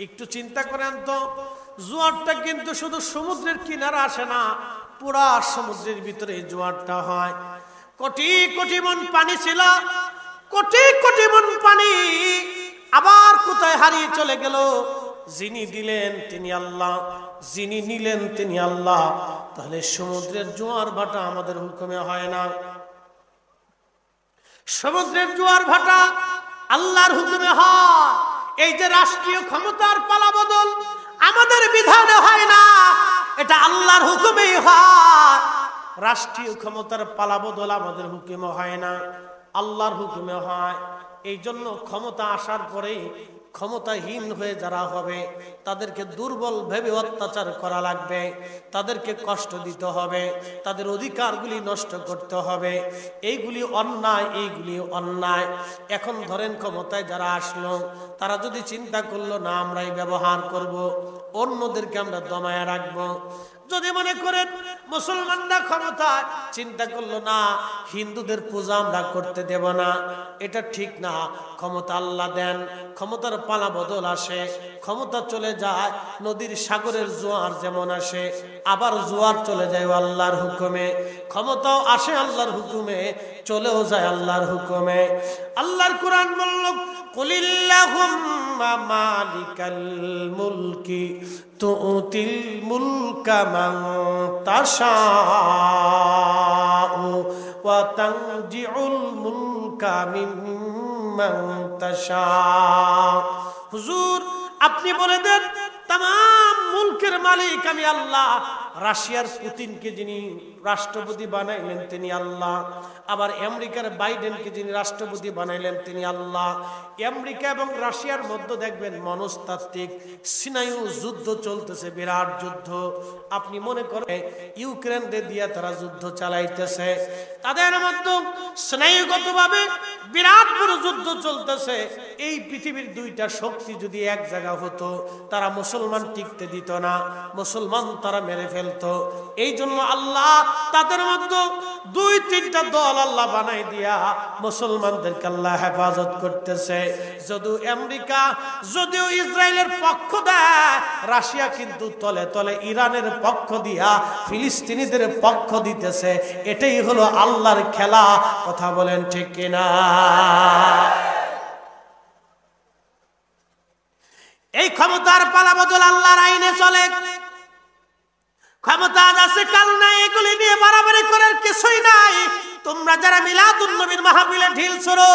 একটু চিন্তা করেন তো, জোয়ারটা কিন্তু শুধু সমুদ্রের কিনারা আসে না, পুরা সমুদ্রের ভিতরে জোয়ারটা হয়। কোটি কোটি মন পানি ছিল, কোটি কোটি মন পানি আবার কোথায় হারিয়ে চলে গেল। যিনি দিলেন তিনি আল্লাহ, যিনি নিলেন তিনি আল্লাহ। তাহলে সমুদ্রের জোয়ার ভাটা আমাদের হুকুমে হয় না, সমুদ্রের জোয়ার ভাটা আল্লাহর হুকুমে হয়। এই যে রাষ্ট্রীয় ক্ষমতার পালাবদল আমাদের বিধানে হয় না, এটা আল্লাহর হুকুমেই হয়। রাষ্ট্রীয় ক্ষমতার পালাবদল আমাদের হুকুমে হয় না, আল্লাহর হুকুমে হয়। এই জন্য ক্ষমতা আসার পরেই ক্ষমতাহীন হয়ে যারা হবে তাদেরকে দুর্বল ভেবে অত্যাচার করা লাগবে, তাদেরকে কষ্ট দিতে হবে, তাদের অধিকারগুলি নষ্ট করতে হবে। এইগুলি অন্যায়, এইগুলি অন্যায়। এখন ধরেন ক্ষমতায় যারা আসলো, তারা যদি চিন্তা করলো না আমরাই ব্যবহার করব, অন্যদেরকে আমরা দমায় রাখবো। যদি মনে করেন মুসলমানরা ক্ষমতায়, চিন্তা করলো না হিন্দুদের পূজা আমরা করতে দেব না, এটা ঠিক না। ক্ষমতা আল্লাহ দেন, ক্ষমতার পালা বদল আসে, ক্ষমতা চলে যায়। নদীর সাগরের জোয়ার যেমন আসে, আবার জোয়ার চলে যায় আল্লাহর হুকুমে। ক্ষমতাও আসে আল্লাহর হুকুমে, চলেও যায় আল্লাহর হুকুমে। আল্লাহর কোরআন বলল, কুলিল্লাহুম্মা মালিকাল মুলকি তুতিল মুলকা মান তাশাউ ওয়া তানজিউল মুলকা মিম্মান তাশাউ। হুজুর আপনি বলে দেন तमाम মুলকের মালিক আমি আল্লাহ। রাশিয়ার পুতিনকে যিনি রাষ্ট্রপতি বানাইলেন তিনি আল্লাহ, আবার আমেরিকার বাইডেনকে যিনি রাষ্ট্রপতি বানাইলেন তিনি আল্লাহ। আমেরিকা এবং রাশিয়ার মধ্যে দেখবেন মনস্তাত্ত্বিক সিনায়ু যুদ্ধ চলতেছে, বিরাট যুদ্ধ। আপনি মনে করেন ইউক্রেনকে দিয়ে তারা যুদ্ধ চালাইতেছে, তাদের মধ্যে স্নায়ুগতভাবে বিরাট বড় যুদ্ধ চলতেছে। এই পৃথিবীর দুইটা শক্তি যদি এক জায়গা হতো তারা মুসলমান টিকতে দিত না, মুসলমান তারা মেরে ফেলতো। এই জন্য আল্লাহ তাদের মধ্যে দুই তিনটা দল আল্লাহ বানাই দিয়া মুসলমানদেরকে আল্লাহ হেফাজত করতেছে। যদিও আমেরিকা যদিও ইসরায়েলের পক্ষ দেয়, রাশিয়া কিন্তু তলে তলে ইরানের পক্ষ দিয়া ফিলিস্তিনিদের পক্ষ দিতেছে। এটাই হলো আল্লাহর খেলা। কথা বলেন ঠিক কিনা? এই ক্ষমতার পালাবদল আল্লাহর আইনে চলে। ক্ষমতা আছে কাল নাই, এগুলি নিয়ে বাড়াবাড়ি করার কিছুই নাই। তোমরা যারা মিলাদুন নবীর মাহফিলে ঢিল ছোড়ো,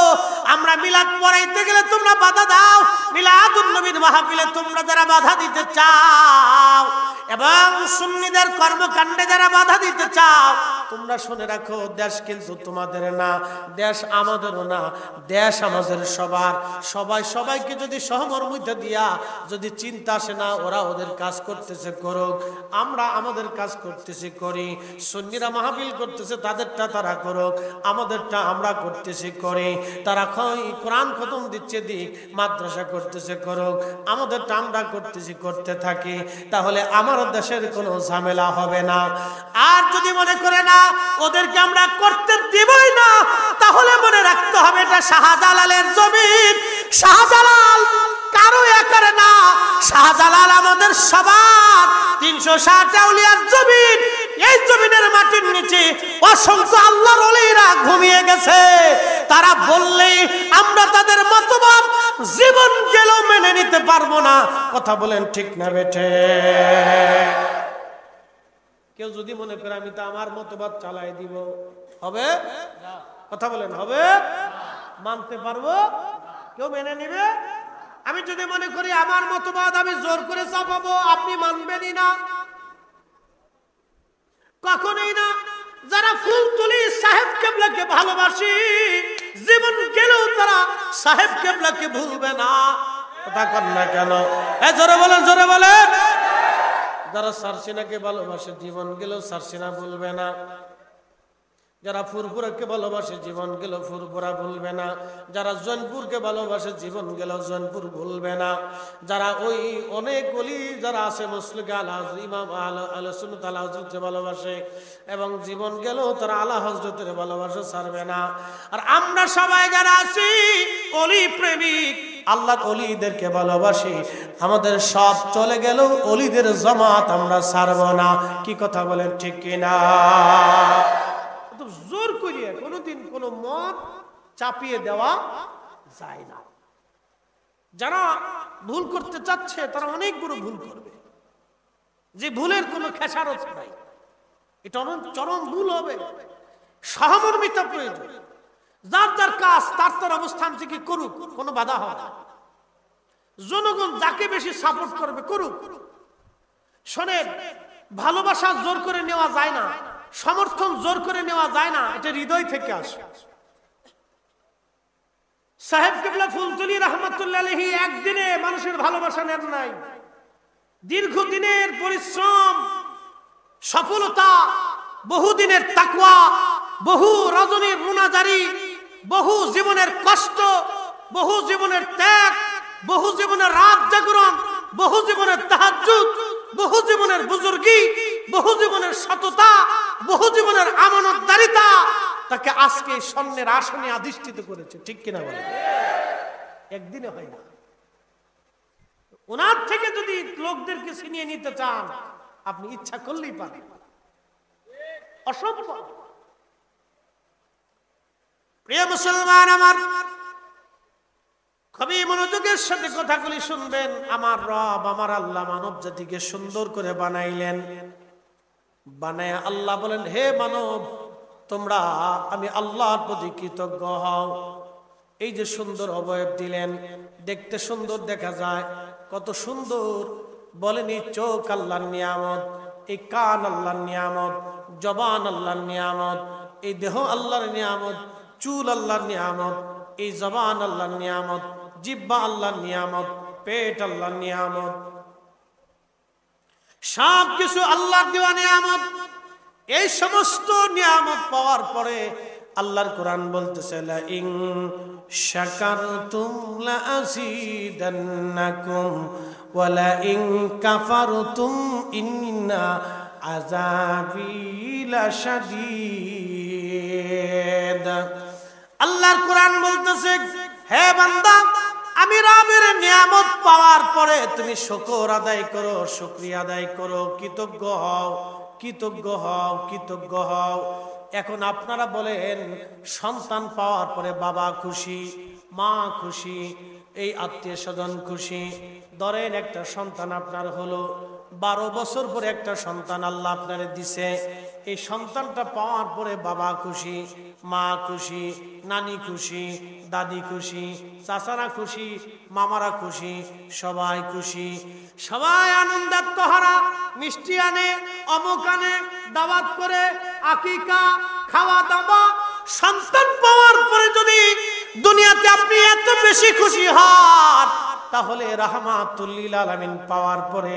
আমরা মিলাদ পড়াইতে গেলে তোমরা বাধা দাও। মিলাদুন নবীর মাহফিলে তোমরা যারা বাধা দিতে চাও এবং সুন্নিদের কর্মকাণ্ডে যারা বাধা দিতে চাও, তোমরা শুনে রাখো দেশ কিন্তু তোমাদের না, দেশ আমাদেরও না, দেশ আমাদের সবার। সবাই সবাইকে যদি সহমর্মিতা দিয়া যদি চিন্তা আসে না ওরা ওদের কাজ করতেছে করুক, আমরা আমাদের কাজ করতেছি করি। সুন্নিরা মাহফিল করতেছে তাদেরটা তারা করুক, আমাদেরটা আমরা করতেছি করি। তারা কোরআন খতম দিচ্ছে দিক, মাদ্রাসা করতেছে করুক, আমাদেরটা আমরা করতেছি করতে থাকি। তাহলে আমার দেশের কোনো ঝামেলা হবে না। আর যদি মনে করে না ওদেরকে আমরা করতে দিবই না, তাহলে মনে রাখতে হবে এটা শাহজালালের জমিন। শাহজালাল কারো একার না, শাহজালাল আমাদের সবার। 360 আউলিয়ার জমিন। এই জমিনের মাটির নিচে অসংখ্য আল্লাহর ওলিরা ঘুমিয়ে গেছে। তারা বললেই আমরা তাদের মতবাদ জীবন গেলেও মেনে নিতে পারবো না। কথা বলেন ঠিক না বেঠে? কেউ যদি মনে করে আমি তো আমার মতবাদ চালাই দিব, হবে? কথা বলেন হবে? মানতে পারবো? কেউ মেনে নিবে? আমি যদি মনে করি আমার মতবাদ আমি জোর করে চাপাবো, আপনি মানবেনই না, কখনোই না। যারা ফুলতলি সাহেব কেবলাকে ভালোবাসি, জীবন গেলেও তারা সাহেব কেবলাকে ভুলবে না। কথা কন না কেন? জোরে বলেন, জোরে বলেন। যারা সারসিনাকে ভালোবাসে, জীবন গেলেও সারসিনা ভুলবে না। যারা ফুরফুরাকে ভালোবাসে, জীবন গেল ফুরফুরা ভুলবে না। যারা জৈনপুরকে ভালোবাসে, জীবন গেল জৈনপুর ভুলবে না। যারা ওই অনেক ওলি যারা আছে মুসলিক আলা ইমাম আলা সুন্নাত আলা হযরতকে ভালোবাসে এবং জীবন গেল তারা আলা হযরতের ভালোবাসা ছাড়বে না। আর আমরা সবাই যারা আছি ওলি প্রেমিক, আল্লাহর ওলিদেরকে ভালোবাসি, আমাদের সব চলে গেল ওলিদের জামাত আমরা ছাড়ব না। কি কথা বলেন ঠিক কিনা? জোর করিয়া কোনদিন কোন মত চাপিয়ে দেওয়া যায় না। যারা ভুল করতে চাচ্ছে তারা অনেক বড় ভুল করবে, যে ভুলের কোনো খেসারত নাই। এটা চরম ভুল হবে। সহমর্মিতা প্রয়োজন। যার যার কাজ তার তার অবস্থান থেকে করুক, কোনো বাধা হবে না। জনগণ যাকে বেশি সাপোর্ট করবে করুক। শোনেন, ভালোবাসা জোর করে নেওয়া যায় না, সমর্থন জোর করে নেওয়া যায় না, এটা হৃদয় থেকে আসে। সাহেব কেবলা ফুলতলি রহমাতুল্লাহ আলাইহি একদিনে মানুষের ভালোবাসা নেন নাই। দীর্ঘদিনের পরিশ্রম, সফলতা, বহুদিনের তাকওয়া, বহু রজনীর রুনাজারি, বহু জীবনের কষ্ট, বহু জীবনের ত্যাগ, বহু জীবনের রাত জাগরণ, বহু জীবনের তাহাজ্জুদ, বহু জীবনের বুজুর্গি, বহু জীবনের সততা, বহু জীবনের আমানতদারিতা তাকে আজকে স্বর্ণের আসনে অধিষ্ঠিত করেছে। ঠিক কিনা বলেন? একদিনে হয় না। ওনার থেকে যদি লোকদেরকে ছিনিয়ে নিতে চান, আপনি ইচ্ছা করলেই পারেন, অসম্ভব। প্রিয় মুসলমান আমার, খুবই মনোযোগের সাথে কথাগুলি শুনবেন। আমার রব আমার আল্লাহ মানব জাতিকে সুন্দর করে বানাইলেন। বানায় আল্লাহ বলেন, হে মানব, তোমরা আমি আল্লাহর প্রতি কৃতজ্ঞ হও। এই যে সুন্দর অবয়ব দিলেন, দেখতে সুন্দর দেখা যায়, কত সুন্দর বলেন। এই চোখ আল্লাহর নিয়ামত, এই কান আল্লাহর নিয়ামত, জবান আল্লাহর নিয়ামত, এই দেহ আল্লাহর নিয়ামত, চুল আল্লাহর নিয়ামত, এই জবান আল্লাহর নিয়ামত, জিহ্বা আল্লাহর নিয়ামত, পেট আল্লাহর নিয়ামত, সব কিছু আল্লাহর দেওয়া নিয়ামত। এই সমস্ত নিয়ামত পাওয়ার পরে আল্লাহর কোরআন বলতেছে, লা ইন শাকারতুম লা আযীদান্নাকুম ওয়া লা ইন কাফারতুম ইন্না আযাবি লাশাদীদ। আল্লাহর কোরআন বলতেছে, হে বান্দা, আমি রবের নিয়ামত পাওয়ার পরে তুমি শুকর আদায় করো, শুকরিয়া আদায় করো, কৃতজ্ঞ হও, কৃতজ্ঞ হও, কৃতজ্ঞ হও। এখন আপনারা বলেন, সন্তান পাওয়ার পরে বাবা খুশি, মা খুশি, এই আত্মীয় স্বজন খুশি। ধরেন একটা সন্তান আপনার হলো, 12 বছর পরে একটা সন্তান আল্লাহ আপনারে দিছে। এই সন্তানটা পাওয়ার পরে বাবা খুশি, মা খুশি, নানি খুশি, দাদি খুশি, চাচারা খুশি, মামারা খুশি, সবাই খুশি। সবাই আনন্দাত্মহারা, মিষ্টি আনে, অমুক আনে, দাওয়াত করে, আকিকা, খাওয়া দাওয়া। সন্তান পাওয়ার পরে যদি দুনিয়াতে আপনি এত বেশি খুশি হন, তাহলে রাহমাতুল লিল আলামিন পাওয়ার পরে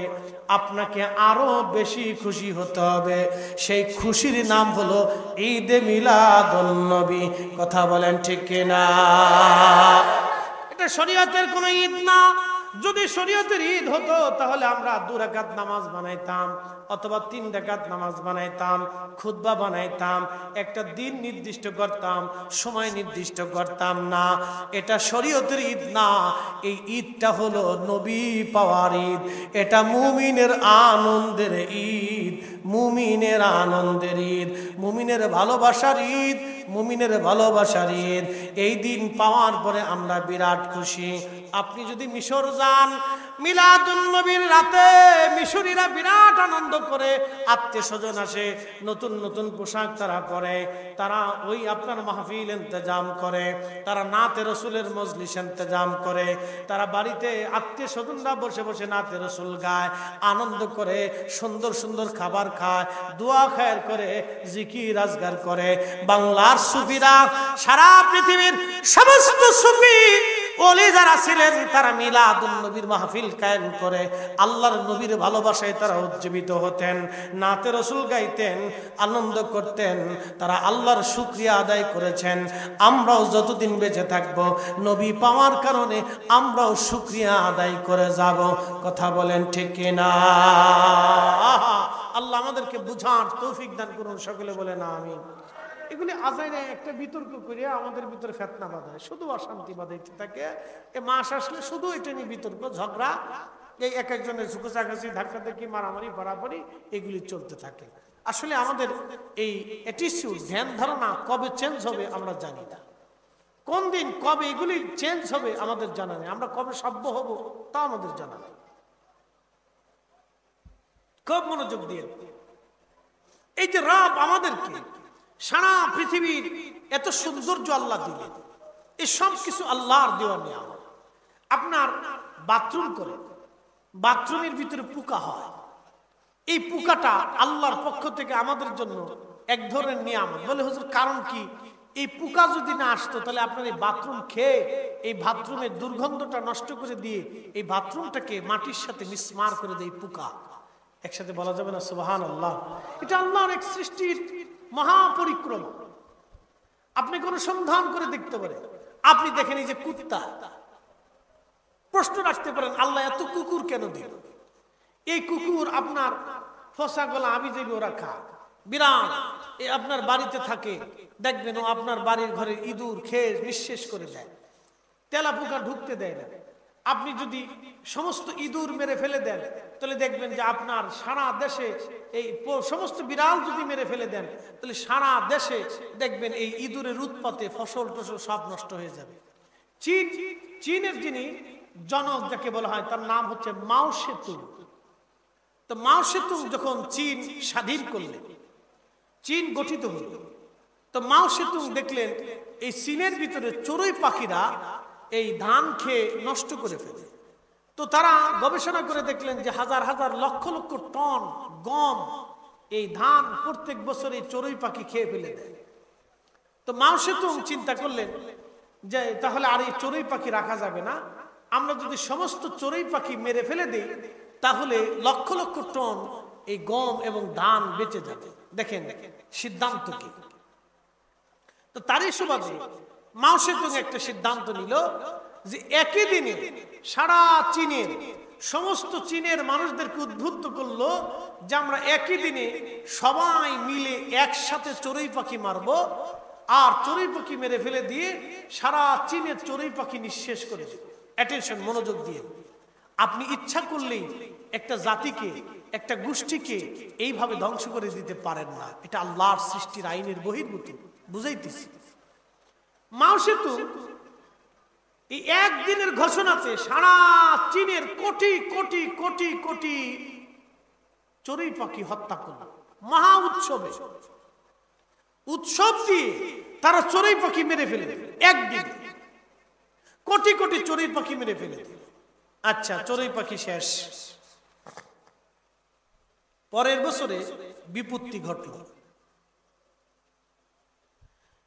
আপনাকে আরো বেশি খুশি হতে হবে। সেই খুশির নাম হলো ঈদে মিলাদুন নবী। কথা বলেন ঠিক কিনা? এটা শরীয়তের কোনো ঈদ না। যদি শরীয়তের ঈদ হতো তাহলে আমরা 2 রাকাত নামাজ বানাইতাম, অথবা 3 রাকাত নামাজ বানাইতাম, খুতবা বানাইতাম, একটা দিন নির্দিষ্ট করতাম, সময় নির্দিষ্ট করতাম না। এটা শরীয়তের ঈদ না। এই ঈদটা হলো নবী পাওয়ার ঈদ। এটা মুমিনের আনন্দের ঈদ, মুমিনের আনন্দের ঈদ, মুমিনের ভালোবাসার ঈদ, মুমিনের ভালোবাসার ঈদ। এই দিন পাওয়ার পরে আমরা বিরাট খুশি। আপনি যদি মিশর যান, মিলাদুন নবীর রাতে মিশরীরা বিরাট আনন্দ করে, আত্মীয় স্বজন আসে, নতুন নতুন পোশাক তারা পরে, তারা ওই আপনার মাহফিল ইন্তজাম করে, তারা নাতে রসুলের মজলিস ইন্তজাম করে, তারা বাড়িতে আত্মীয় স্বজনরা বসে বসে নাতে রসুল গায়, আনন্দ করে, সুন্দর সুন্দর খাবার খায়, দোয়া খায়ের করে, জিকির আজগার করে। বাংলার সুফিরা, সারা পৃথিবীর সমস্ত সুফি ওলি যারা ছিলেন, তারা মিলাদুন নবীর মাহফিল কায়েম করে আল্লাহর নবীর ভালোবাসায় তারা উজ্জীবিত হতেন, নাতে রসুল গাইতেন, আনন্দ করতেন, তারা আল্লাহর শুকরিয়া আদায় করেছেন। আমরাও যতদিন বেঁচে থাকব, নবী পাওয়ার কারণে আমরাও শুকরিয়া আদায় করে যাব। কথা বলেন ঠিক কিনা? আল্লাহ আমাদেরকে বুঝার তৌফিক দান করুন। সকলে বলেন আমিন। এগুলি আজাইরে একটা বিতর্ক করিয়া আমাদের ভিতরে ফেতনা বাঁধায়, শুধু অশান্তি বাঁধাইতে থাকে। এ মাস আসলে শুধু এটা নিয়ে বিতর্ক, ঝগড়া, এই এক একজনের ঝুঁকোচাকাছি, ধাক্কা ধাক্কি, মারামারি, বাড়াবাড়ি, এগুলি চলতে থাকে। আসলে আমাদের এই অ্যাটিটিউড, ধ্যান ধারণা কবে চেঞ্জ হবে আমরা জানি না। কোন দিন কবে এগুলি চেঞ্জ হবে আমাদের জানা নেই। আমরা কবে সভ্য হব তা আমাদের জানা নেই। খুব মনোযোগ দিয়ে, এই যে রব আমাদেরকে সারা পৃথিবীর এত সৌন্দর্য আল্লাহ দিলেন, এই সব কিছু আল্লাহর দেওয়া নিয়ামত। আপনার বাথরুম করে, বাথরুমের ভিতরে পোকা হয়, এই পোকাটা আল্লাহর পক্ষ থেকে আমাদের জন্য এক ধরনের নিয়ামত। বলে হুজুর কারণ কি? এই পোকা যদি না আসতো তাহলে আপনার এই বাথরুম খেয়ে এই বাথরুমের দুর্গন্ধটা নষ্ট করে দিয়ে এই বাথরুমটাকে মাটির সাথে মিসমার করে দেয় পোকা। একসাথে বলা যাবে না সুবহানাল্লাহ? এটা আল্লাহর এক সৃষ্টির মহাপরিক্রমা। আপনি কোন সন্ধান করে দেখতে পারেন। আপনি দেখেন এই যে কুত্তা, প্রশ্ন রাখতে পারেন আল্লাহ এত কুকুর কেন দিল? এই কুকুর আপনার ফসা গলা আমি যাবি ওরা খা, বিরাট এই আপনার বাড়িতে থাকে, দেখবেন ও আপনার বাড়ির ঘরে ইঁদুর খেয়ে নিঃশেষ করে দেয়, তেলা পোকা ঢুকতে দেয় না। আপনি যদি সমস্ত ইঁদুর মেরে ফেলে দেন তাহলে দেখবেন যে আপনার সারা দেশে এই সমস্ত বিড়াল যদি মেরে ফেলে দেন তাহলে সারা দেশে দেখবেন এই ইঁদুরের উৎপাতে ফসল টসল সব নষ্ট হয়ে যাবে। চীন, চীনের যিনি জনক যাকে বলা হয় তার নাম হচ্ছে মাও সেতুং। তো মাও সেতুং যখন চীন স্বাধীন করলেন, চীন গঠিত হল, তো মাও সেতুং দেখলেন এই চীনের ভিতরে চড়ুই পাখিরা এই ধান খেয়ে নষ্ট করে ফেলে। তো তারা গবেষণা করে দেখলেন যে হাজার হাজার লক্ষ লক্ষ টন গম, এই ধান প্রত্যেক বছর এই চড়ুই পাখি খেয়ে ফেলে দেয়। তো মাও সেতুং চিন্তা করলেন যে তাহলে আর এই চড়ুই পাখি রাখা যাবে না, আমরা যদি সমস্ত চড়ুই পাখি মেরে ফেলে দিই তাহলে লক্ষ লক্ষ টন এই গম এবং ধান বেঁচে যাবে। দেখেন সিদ্ধান্ত কি। তো তারই সুবাদে মাও সেতুং একটা সিদ্ধান্ত নিল যে একই দিনে সারা চীনের সমস্ত চীনের মানুষদেরকে উদ্বুদ্ধ করলো যে আমরা একই দিনে সবাই মিলে একসাথে চড়ুই পাখি মারবো, আর চড়ুই পাখি মেরে ফেলে দিয়ে সারা চীনের চড়ুই পাখি নিঃশেষ করে দেবে। অ্যাটেনশন, মনোযোগ দিয়ে। আপনি ইচ্ছা করলেই একটা জাতিকে, একটা গোষ্ঠীকে এইভাবে ধ্বংস করে দিতে পারেন না, এটা আল্লাহর সৃষ্টির আইনের বহির্ভূত। বুঝাইতেছি, মাও সেতুং এই একদিনের ঘোষণাতে সারা চীনের কোটি কোটি কোটি কোটি চড়ুই পাখি হত্যা করল। মহা উৎসবে, উৎসব দিয়ে তারা চড়ুই পাখি মেরে ফেলে একদিন কোটি কোটি চড়ুই পাখি মেরে ফেলে। আচ্ছা, চড়ুই পাখি শেষ। পরের বছরে বিপত্তি ঘটল,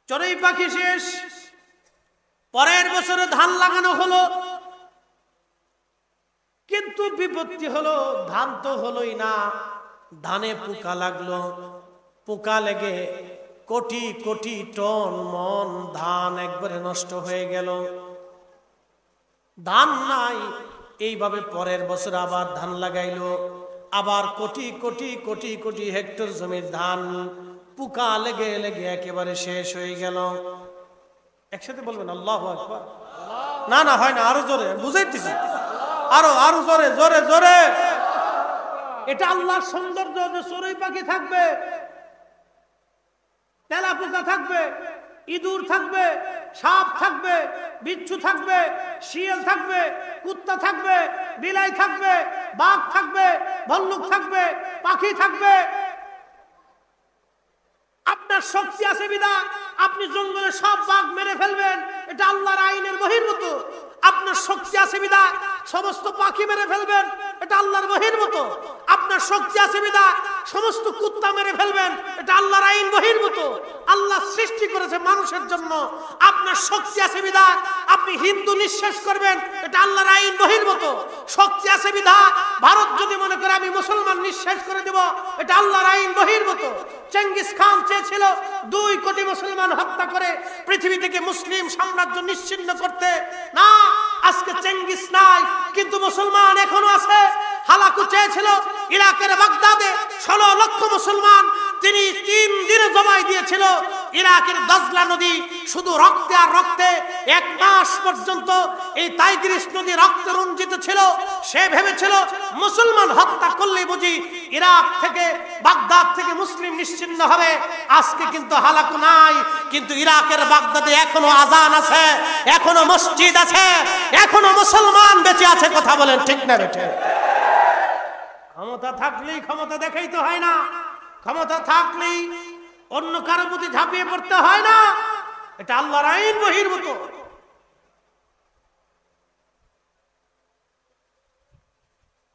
চড়ুই পাখি শেষ। পরের বছরে ধান লাগানো হলো, কিন্তু বিপত্তি হলো, ধান তো হলোই না, ধানে পোকা লাগলো। পোকা লেগে কোটি কোটি টন মন ধান একবারে নষ্ট হয়ে গেল। ধান নাই, এইভাবে পরের বছর আবার ধান লাগাইলো, আবার কোটি কোটি কোটি কোটি হেক্টর জমির ধান পোকা লেগে লেগে একেবারে শেষ হয়ে গেল। একসাথে বলবেন আল্লাহু আকবার। না না, হয় না, আরো জোরে বুঝাইতেছি, আরো আরো জোরে জোরে জোরে। এটা আল্লাহর সৌন্দর্য যে চড়ুই পাখি থাকবে, তেলা পোকা থাকবে, ইঁদুর থাকবে, সাপ থাকবে, বিচ্ছু থাকবে, শিয়াল থাকবে, কুত্তা থাকবে, বিলাই থাকবে, বাঘ থাকবে, ভাল্লুক থাকবে, পাখি থাকবে। আপনার শক্তি আছে বিধায় আপনি জঙ্গলে সব বাঘ মেরে ফেলবেন, এটা আল্লাহর আইনের বহির্ভূত। আপনার শক্তি আছে বিধায় সমস্ত পাখি মেরে ফেলবেন, এটা আল্লাহর বহির্ভূত। আপনার শক্তি আছে বিধায় সমস্ত কুত্তা মেরে ফেলবেন, এটা আল্লাহর আইন বহির্ভূত। আল্লাহ সৃষ্টি করেছে মানুষের জন্য। আপনার শক্তি আছে বিধায় আপনি হিন্দু নিঃশেষ করবেন, এটা আল্লাহর আইন বহির্ভূত। শক্তি আছে বিধায় ভারত যদি মনে করে আমি মুসলমান নিঃশেষ করে দেব, এটা আল্লাহর আইন বহির্ভূত। চেঙ্গিস খান চেয়েছিল 2 কোটি মুসলমান হত্যা করে পৃথিবী থেকে মুসলিম সাম্রাজ্য নিশ্চিহ্ন করতে। না, আজকে চেঙ্গিস নাই, কিন্তু মুসলমান এখনো আছে। হালাকু চেয়েছিল ইরাকের বাগদাদে 16 লক্ষ মুসলমান তিনি 3 দিনে জমাই দিয়েছিল। ইরাকের দজলা নদী শুধু রক্তে আর রক্তে 1 মাস পর্যন্ত এই টাইগ্রিস নদী রক্তে রঞ্জিত ছিল। সে ভেবেছিল মুসলমান হত্যা করলে বুঝি ইরাক থেকে, বাগদাদ থেকে মুসলিম নিশ্চিহ্ন হবে। আজকে কিন্তু হালাকু নাই, কিন্তু ইরাকের বাগদাদে এখনো আজান আছে, এখনো মসজিদ আছে, এখনো মুসলমান বেঁচে আছে। কথা বলেন ঠিক না বেঠে? ক্ষমতা থাকলেই ক্ষমতা দেখাইতে হয় না, ক্ষমতা থাকলেই অন্য কারো প্রতি ঝাঁপিয়ে পড়তে হয় না, এটা আল্লাহর আইন বহির্ভূত।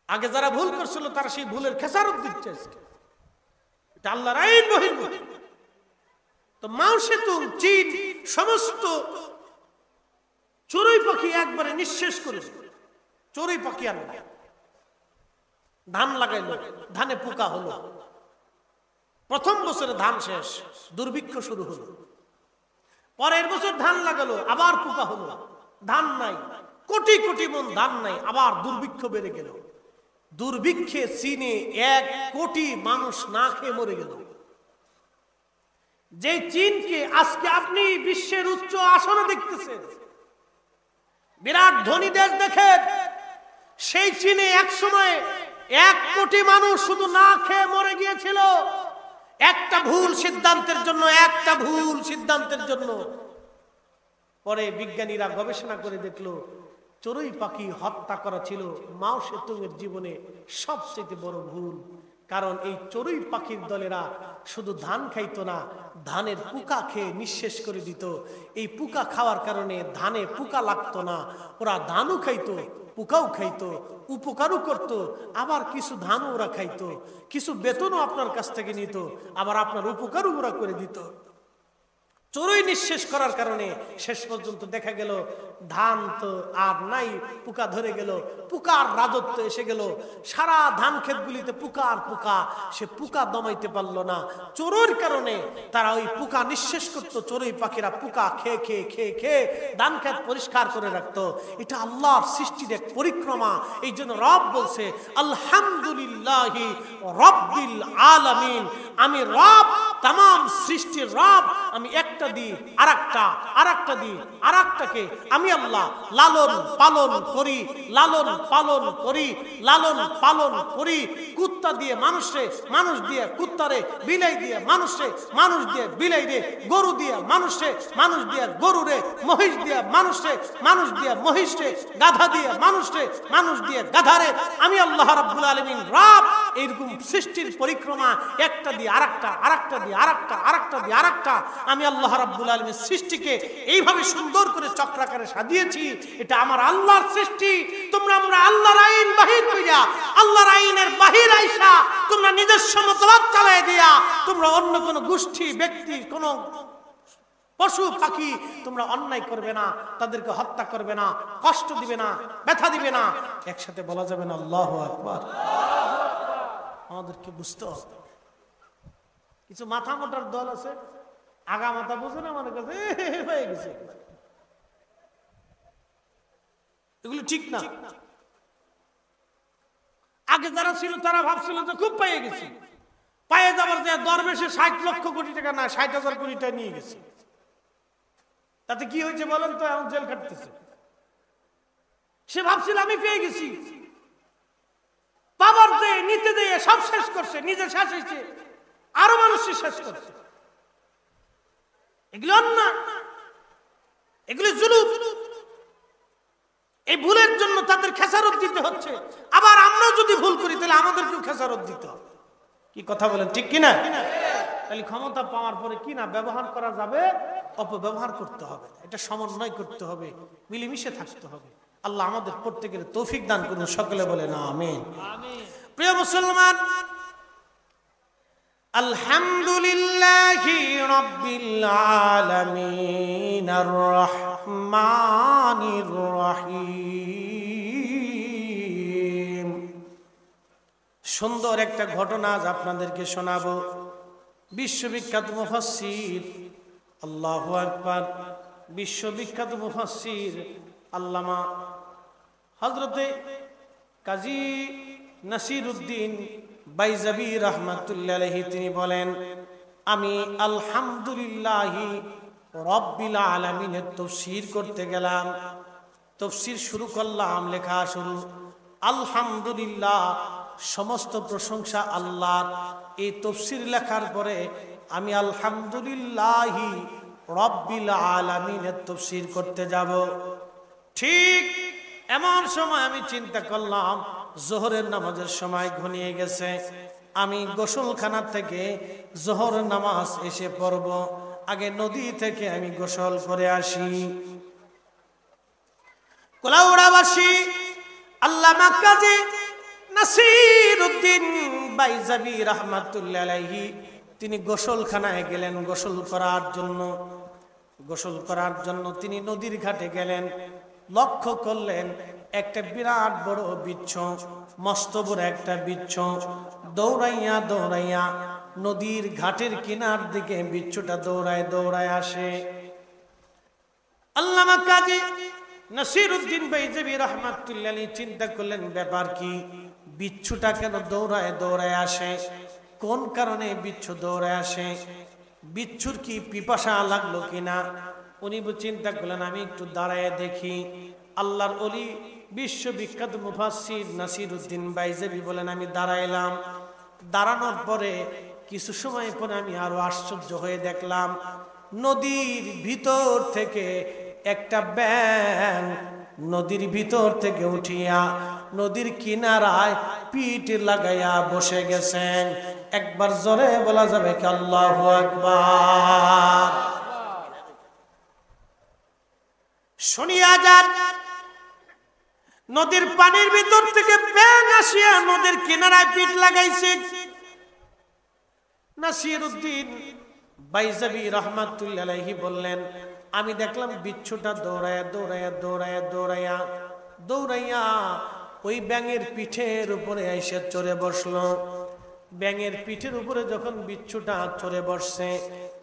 আগে যারা ভুল করছিল তারা সেই ভুলের খেসারত দিচ্ছে, এটা আল্লাহর আইন বহির্ভূত। তো মাও সেতুং চীন সমস্ত চড়ুই পাখি একবারে নিঃশেষ করেছে। চড়ুই পাখি আর নাই। ধান লাগাইলো, ধানে পোকা হলো। প্রথম বছরে ধান শেষ, দুর্ভিক্ষ শুরু হলো। পরের বছর ধান লাগালো, আবার পোকা হলো, ধান নাই, কোটি কোটি মন ধান নাই, আবার দুর্ভিক্ষ বেড়ে গেল। দুর্ভিক্ষে চীনে 1 কোটি মানুষ না খেয়ে মরে গেল। যে চীনকে আজকে আপনি বিশ্বের উচ্চ আসনে দেখতেছেন, বিরাট ধনী দেশ দেখেন, সেই চীনে এক সময় 1 কোটি মানুষ শুধু না খেয়ে মরে গিয়েছিল। একটা ভুল সিদ্ধান্তের জন্য, একটা ভুল সিদ্ধান্তের জন্য। পরে বিজ্ঞানীরা গবেষণা করে দেখলো চড়ুই পাখি হত্যা করা ছিল মাও সেতুংয়ের জীবনে সবচেয়ে বড় ভুল। কারণ এই চড়ুই পাখির দলেরা শুধু ধান খাইতো না, ধানের পোকা খেয়ে নিঃশেষ করে দিত। এই পোকা খাওয়ার কারণে ধানে পোকা লাগতো না, ওরা ধানও খাইতো, পোকাও খাইতো, উপকারও করতো, আবার কিছু ধানও ওরা খাইতো, কিছু বেতনও আপনার কাছ থেকে নিত, আবার আপনার উপকারও ওরা করে দিত। চড়ুই নিঃশেষ করার কারণে শেষ পর্যন্ত দেখা গেল ধান তো আর নাই, পোকা ধরে গেল, পোকার রাজত্ব এসে গেল। সারা ধান ক্ষেতগুলিতে পোকা আর পোকা, সে পোকা দমাইতে পারলো না। চড়ুইর কারণে তারা ওই পোকা নিঃশেষ করতো। চড়ুই পাখিরা পোকা খেয়ে খেয়ে খেয়ে খেয়ে ধান ক্ষেত পরিষ্কার করে রাখতো। এটা আল্লাহর সৃষ্টির এক পরিক্রমা। এই জন্য রব বলছে আলহামদুলিল্লাহি রব্বিল আলামিন, আমি রব, তামাম সৃষ্টির রব। আমি একটা দিই আরেকটা দিই আরেকটাকে আমি আল্লাহ লালন পালন করি, লালন পালন করি, লালন পালন করি। কুত্তা দিয়ে মানুষে, মানুষ দিয়ে কুত্তারে, বিলাই দিয়ে মানুষে, মানুষ দিয়ে বিলাই রে, গরু দিয়ে মানুষে, মানুষ দিয়ে গরু রে, মহিষ দিয়ে মানুষে, মানুষ দিয়ে মহিষ রে, গাধা দিয়ে মানুষে, মানুষ দিয়ে গাধারে। আমি আল্লাহ রাব্বুল আলামিন রব। এইরকম সৃষ্টির পরিক্রমা, একটা দিয়ে আরেকটা দিয়ে আরেকটা দিয়ে আরেকটা। আমি আল্লাহ রাব্বুল আলামিন সৃষ্টিকে এইভাবে সুন্দর করে চক্রাকারে সাজিয়েছি। এটা আমার আল্লাহর সৃষ্টি। তোমরা আমরা আল্লাহর আইন বাহির কইরা, আল্লাহর আইনের বাহির আইসা তোমরা নিজস্ব মতবাদ চালায় দিয়া, তোমরা অন্য কোন গোষ্ঠী, ব্যক্তি, কোন পশু পাখি তোমরা অন্যায় করবে না, তাদেরকে হত্যা করবে না, কষ্ট দিবে না, ব্যথা দিবে না। একসাথে বলা যাবে না আল্লাহু আকবার? আমাদেরকে বুঝতে হবে। কিছু মাথা মোটার দল আছে, আগা মাথা বোঝে না, মনে কাছে হয়ে গেছে। এগুলো ঠিক না। আগে যারা ছিল তারা ভাবছিল যে খুব পেয়ে গেছি, পায়ে যাবার যে দরবেশে 60 লক্ষ কোটি টাকা না 60,000 কোটি টাকা নিয়ে গেছে। তাতে কি হয়েছে বলেন তো? এখন জেল কাটতেছে। সে ভাবছিল আমি পেয়ে গেছি, বাবার দিয়ে নিতে দিয়ে সব শেষ করছে, নিজে শেষ হয়েছে, আরো মানুষকে শেষ করছে। এগুলো অন্যায়, এগুলো জুলুম। এই ভুলের জন্য তাদের খেসারত দিতে হচ্ছে। আবার আমরা যদি ভুল করি তাহলে আমাদেরকেও খেসারত দিতে হবে। কি কথা বলেন, ঠিক কিনা? তাহলে ক্ষমতা পাওয়ার পরে কি না ব্যবহার করা যাবে, অপব্যবহার করতে হবে। এটা সমন্বয় করতে হবে, মিলেমিশে থাকতে হবে। আল্লাহ আমাদের প্রত্যেকের তৌফিক দান করুন। সকলে বলেন আমিন। প্রিয় মুসলমান, আলহামদুলিল্লাহি রাব্বিল আলামিন আর রহমানির রহিম। সুন্দর একটা ঘটনা আজ আপনাদেরকে শোনাবো। বিশ্ববিখ্যাত মুফাসসির, আল্লাহু আকবার, বিশ্ববিখ্যাত মুফাসসির আল্লামা হযরতে কাজী নাসিরউদ্দিন বাইজাবি রাহমাতুল্লাহি আলাইহি তিনি বলেন, আমি আলহামদুলিল্লাহি রাব্বিল আলামিনের তাফসীর করতে গেলাম। তাফসীর শুরু করলাম, লেখা শুরু আলহামদুলিল্লাহ, সমস্ত প্রশংসা আল্লাহর। এই তাফসীর লেখার পরে আমি আলহামদুলিল্লাহি রাব্বিল আলামিনের তাফসীর করতে যাব। ঠিক এমন সময় আমি চিন্তা করলাম জোহরের নামাজের সময় ঘনিয়ে গেছে, আমি গোসলখানা থেকে জোহর নামাজ এসে পড়ব। আগে নদী থেকে আমি গোসল করে আসি। কোলাউড়াবাসী আল্লামা কাজী নাসিরউদ্দিন বাইজাবি রাহমাতুল্লাহি আলাইহি তিনি গোসলখানায় গেলেন গোসল করার জন্য। গোসল করার জন্য তিনি নদীর ঘাটে গেলেন। লক্ষ্য করলেন একটা বিরাট বড় বিচ্ছ, মস্ত বড় একটা বিচ্ছ। দৌড়াইয়া দৌড়াইয়া নদীর ঘাটের কিনার দিকে বিচ্ছুটা দৌড়ায় দৌড়ায় আসে। আল্লামা কাজী নাসিরউদ্দিন বাইজাবি রাহমাতুল্লাহি আলাইহি চিন্তা করলেন ব্যাপার কি, বিচ্ছুটা কেন দৌড়ায় দৌড়ায় আসে, কোন কারণে বিচ্ছু দৌড়ায় আসে, বিচ্ছুর কি পিপাসা লাগলো কিনা। উনি চিন্তা করলেন আমি একটু দাঁড়ায় দেখি। আল্লাহর ওলি বিশ্ববিখ্যাত মুফাসসির নাসিরউদ্দিন বাইজাবি বলেন, আমি দাঁড়াইলাম। দাঁড়ানোর পরে কিছু সময় পরে আমি আরো আশ্চর্য হয়ে দেখলাম নদীর ভিতর থেকে একটা ব্যাঙ নদীর ভিতর থেকে উঠিয়া নদীর কিনারায় পিঠ লাগাইয়া বসে গেছেন। একবার জোরে বলা যাবে কি আল্লাহু আকবার? শুনিয়া যান, নদীর পানির ভিতর থেকে ব্যাঙ আসিয়া নদীর কিনারায় পিঠ লাগাইছে। নাসিরউদ্দিন বাইজাবি রহমাতুল্লাহ আলাইহি বললেন, আমি দেখলাম বিচ্ছুটা দৌড়ায়া দৌড়ায়া দৌড়ায়া দৌড়ায়া দৌড়াইয়া ওই ব্যাঙের পিঠের উপরে এসে চড়ে বসলো। ব্যাঙের পিঠের উপরে যখন বিচ্ছুটা চড়ে বসছে,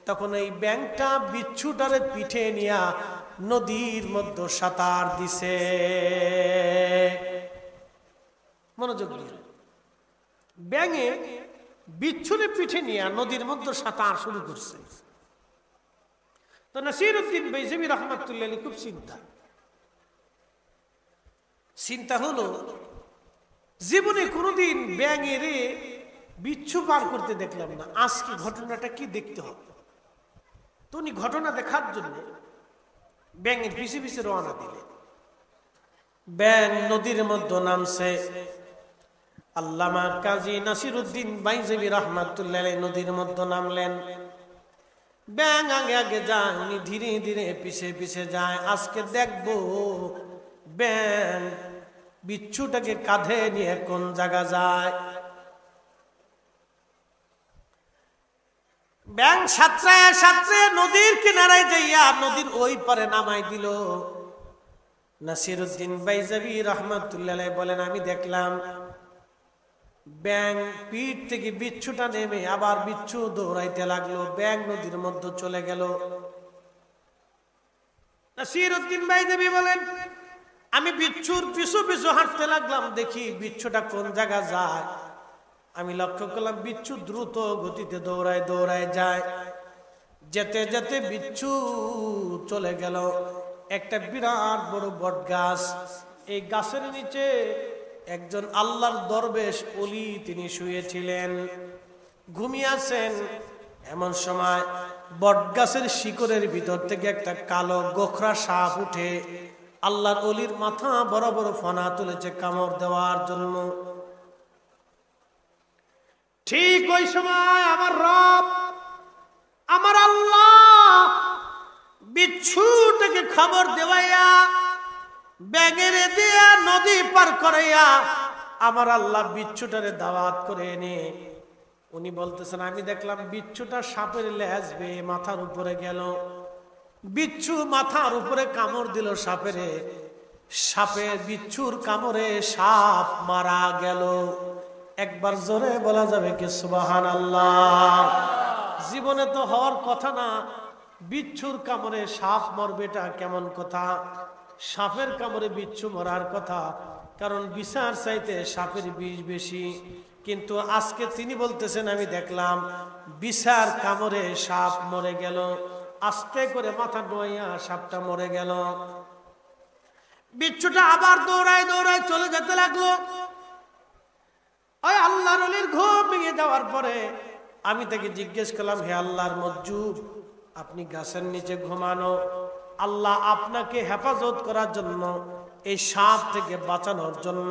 তখন এই ব্যাঙটা বিচ্ছুটারে পিঠে নিয়া নদীর মধ্যে সাঁতার দিছে। মনোযোগ দিয়ে, ব্যাঙে বিচ্ছুরে পিঠে নিয়া নদীর মধ্যে সাঁতার শুরু করছে। তো নাসিরউদ্দিন বাইজাবি রহমাতুল্লাহ আলাইহি খুব চিন্তা হলো, জীবনে কোনোদিন ব্যাঙের বিচ্ছু পার করতে দেখলাম না, আজকে ঘটনাটা কি দেখতে হবে। তো উনি ঘটনা দেখার জন্য ব্যাঙের পিছে পিছে রওনা দিলেন। ব্যাঙ নদীর মধ্যে নামছে। আল্লামা কাজী নাসিরউদ্দিন বাইজাবি রহমাতুল্লাহ আলাইহি নদীর মধ্যে নামলেন। ব্যাঙ আগে আগে যায়, উনি ধীরে ধীরে পিছে পিছে যায়। আজকে দেখবো ব্যাঙ বিচ্ছুটাকে কাঁধে নিয়ে কোন জায়গা যায়। ব্যাঙ সাঁতরায় সাঁতরায় নদীর কিনারায় যাইয়া নদীর ওই পারে নামাই দিল। নাসিরউদ্দিন বাইজাবি রহমাতুল্লাহ আলাইহি বলেন, আমি দেখলাম ব্যাঙ পিঠ থেকে বিচ্ছুটা নেমে আবার বিচ্ছু দৌড়াইতে লাগলো। ব্যাঙ নদীর মধ্যে চলে গেল। নাসিরউদ্দিন বাইজাবি বলেন, আমি বিচ্ছুর পিছু পিছু হাঁটতে লাগলাম, দেখি বিচ্ছুটা কোন জায়গা যায়। আমি লক্ষ্য করলাম বিচ্ছু দ্রুত গতিতে দৌড়ায় দৌড়ায় যায়। যেতে যেতে বিচ্ছু চলে গেল একটা বিরাট বড় বট গাছ। এই গাছের নিচে একজন আল্লাহর দরবেশ ওলি তিনি শুয়েছিলেন, ঘুমিয়েছেন। এমন সময় বট গাছের শিকড়ের ভিতর থেকে একটা কালো গোখরা সাপ উঠে আল্লাহর ওলির মাথা বড় বড় ফনা তুলেছে কামড় দেওয়ার জন্য। ঠিক ওই সময় আমার রব, আমার আল্লাহ বিচ্ছুটাকে খবর দেওয়াইয়া ব্যাঙের দিয়া নদী পার করাইয়া আমার আল্লাহ বিচ্ছুটারে দাওয়াত করে এনে উনি বলতেছেন, আমি দেখলাম বিচ্ছুটা সাপের লেজ বেয়ে মাথার উপরে গেল। বিচ্ছু মাথার উপরে কামড় দিল সাপেরে। সাপের বিচ্ছুর কামড়ে সাপ মারা গেল। একবার জোরে বলা যাবে কি সুবহানাল্লাহ? জীবনে তো হওয়ার কথা না, বিচ্ছুর কামড়ে সাপ মরবে, এটা কেমন কথা? সাপের কামড়ে বিচ্ছু মরার কথা, কারণ বিষার চাইতে সাপের বিষ বেশি। কিন্তু আজকে তিনি বলতেছেন, আমি দেখলাম বিষার কামড়ে সাপ মরে গেল। আস্তে করে মাথা নোয়াইয়া সাপটা মরে গেল। বিচ্ছুটা আবার দৌড়ায় দৌড়ায় চলে যেতে লাগলো। ওই আল্লাহর ওলির ঘুম ভেঙে যাওয়ার পরে আমি তাকে জিজ্ঞেস করলাম, হে আল্লাহর মজজুব, আপনি গাছের নিচে ঘুমানো, আল্লাহ আপনাকে হেফাজত করার জন্য, এই সাপ থেকে বাঁচানোর জন্য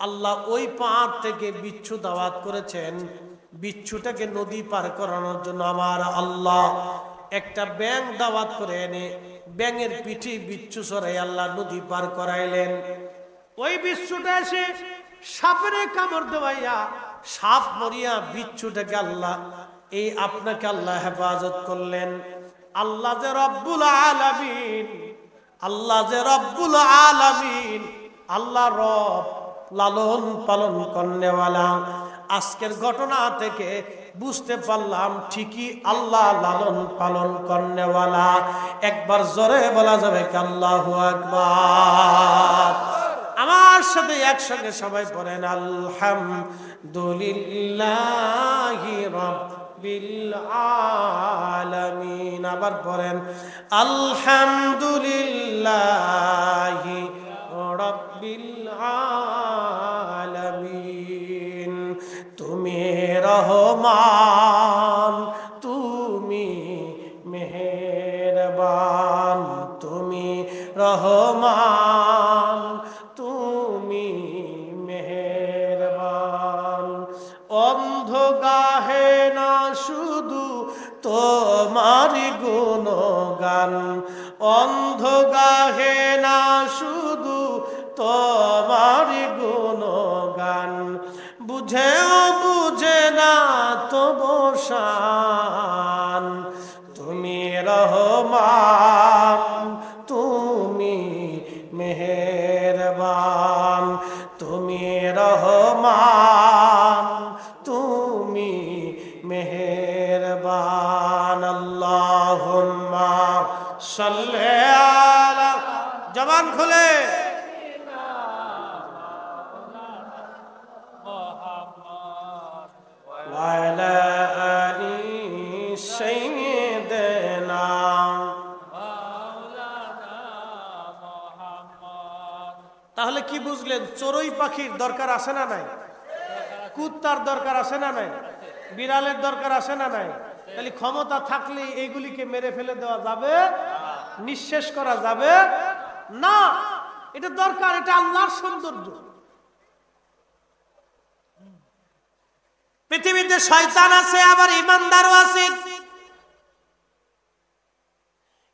আল্লাহ ওই পার থেকে বিচ্ছু দাওয়াত করেছেন। বিচ্ছুটাকে নদী পার করানোর জন্য আমার আল্লাহ একটা ব্যাঙ দাওয়াত করে এনে ব্যাঙের পিঠে বিচ্ছু সরাই আল্লাহ নদী পার করাইলেন। ওই বিচ্ছুটা এসে সাপের কামড় দেওয়াইয়া সাপ মরিয়া বিচ্ছুটাকে আল্লাহ, এই আপনাকে আল্লাহ হেফাজত করলেন। আল্লাহ যে রব্বুল আলামিন, আল্লাহ যে রব্বুল আলামিন, আল্লাহ রব লালন পালন করনেওয়ালা। আজকের ঘটনা থেকে বুঝতে পারলাম ঠিকই আল্লাহ লালন পালন করনেওয়ালা। একবার জোরে বলা যাবে কি আল্লাহু আকবার? আমার সাথে একসঙ্গে সবাই পড়েন আলহামদুলিল্লাহি রাব্বিল আলামিন। আবার পড়েন আলহামদুলিল্লাহি রাব্বিল আলামিন। তুমি রহমান, তুমি মেহেরবান, তুমি রহমান তুমি মেহেরবান। অন্ধ গাহে না শুধু তোমারি গুণগান, অন্ধ গাহে না শুধু তোমারি গুণগান, বুঝেও বুঝে না তো বসান। তুমি রহমান তুমি মেহেরবান, তুমি রহমান তুমি মেহেরবান। আল্লাহুম্মা সাল্লি আলা, জবান খুলে ওয়া আলা আলি সাইয়্যিদিনা। তাহলে কি বুঝলেন? চড়ুই পাখির দরকার আছে না নাই? কুত্তার দরকার আছে না নাই? বিড়ালের দরকার আছে না নাই? তাহলে ক্ষমতা থাকলে এইগুলিকে মেরে ফেলে দেওয়া যাবে? নিঃশেষ করা যাবে না। এটা দরকার, এটা আল্লাহর সৌন্দর্য। পৃথিবীতে শয়তান আছে, আবার ইমানদারও আছে।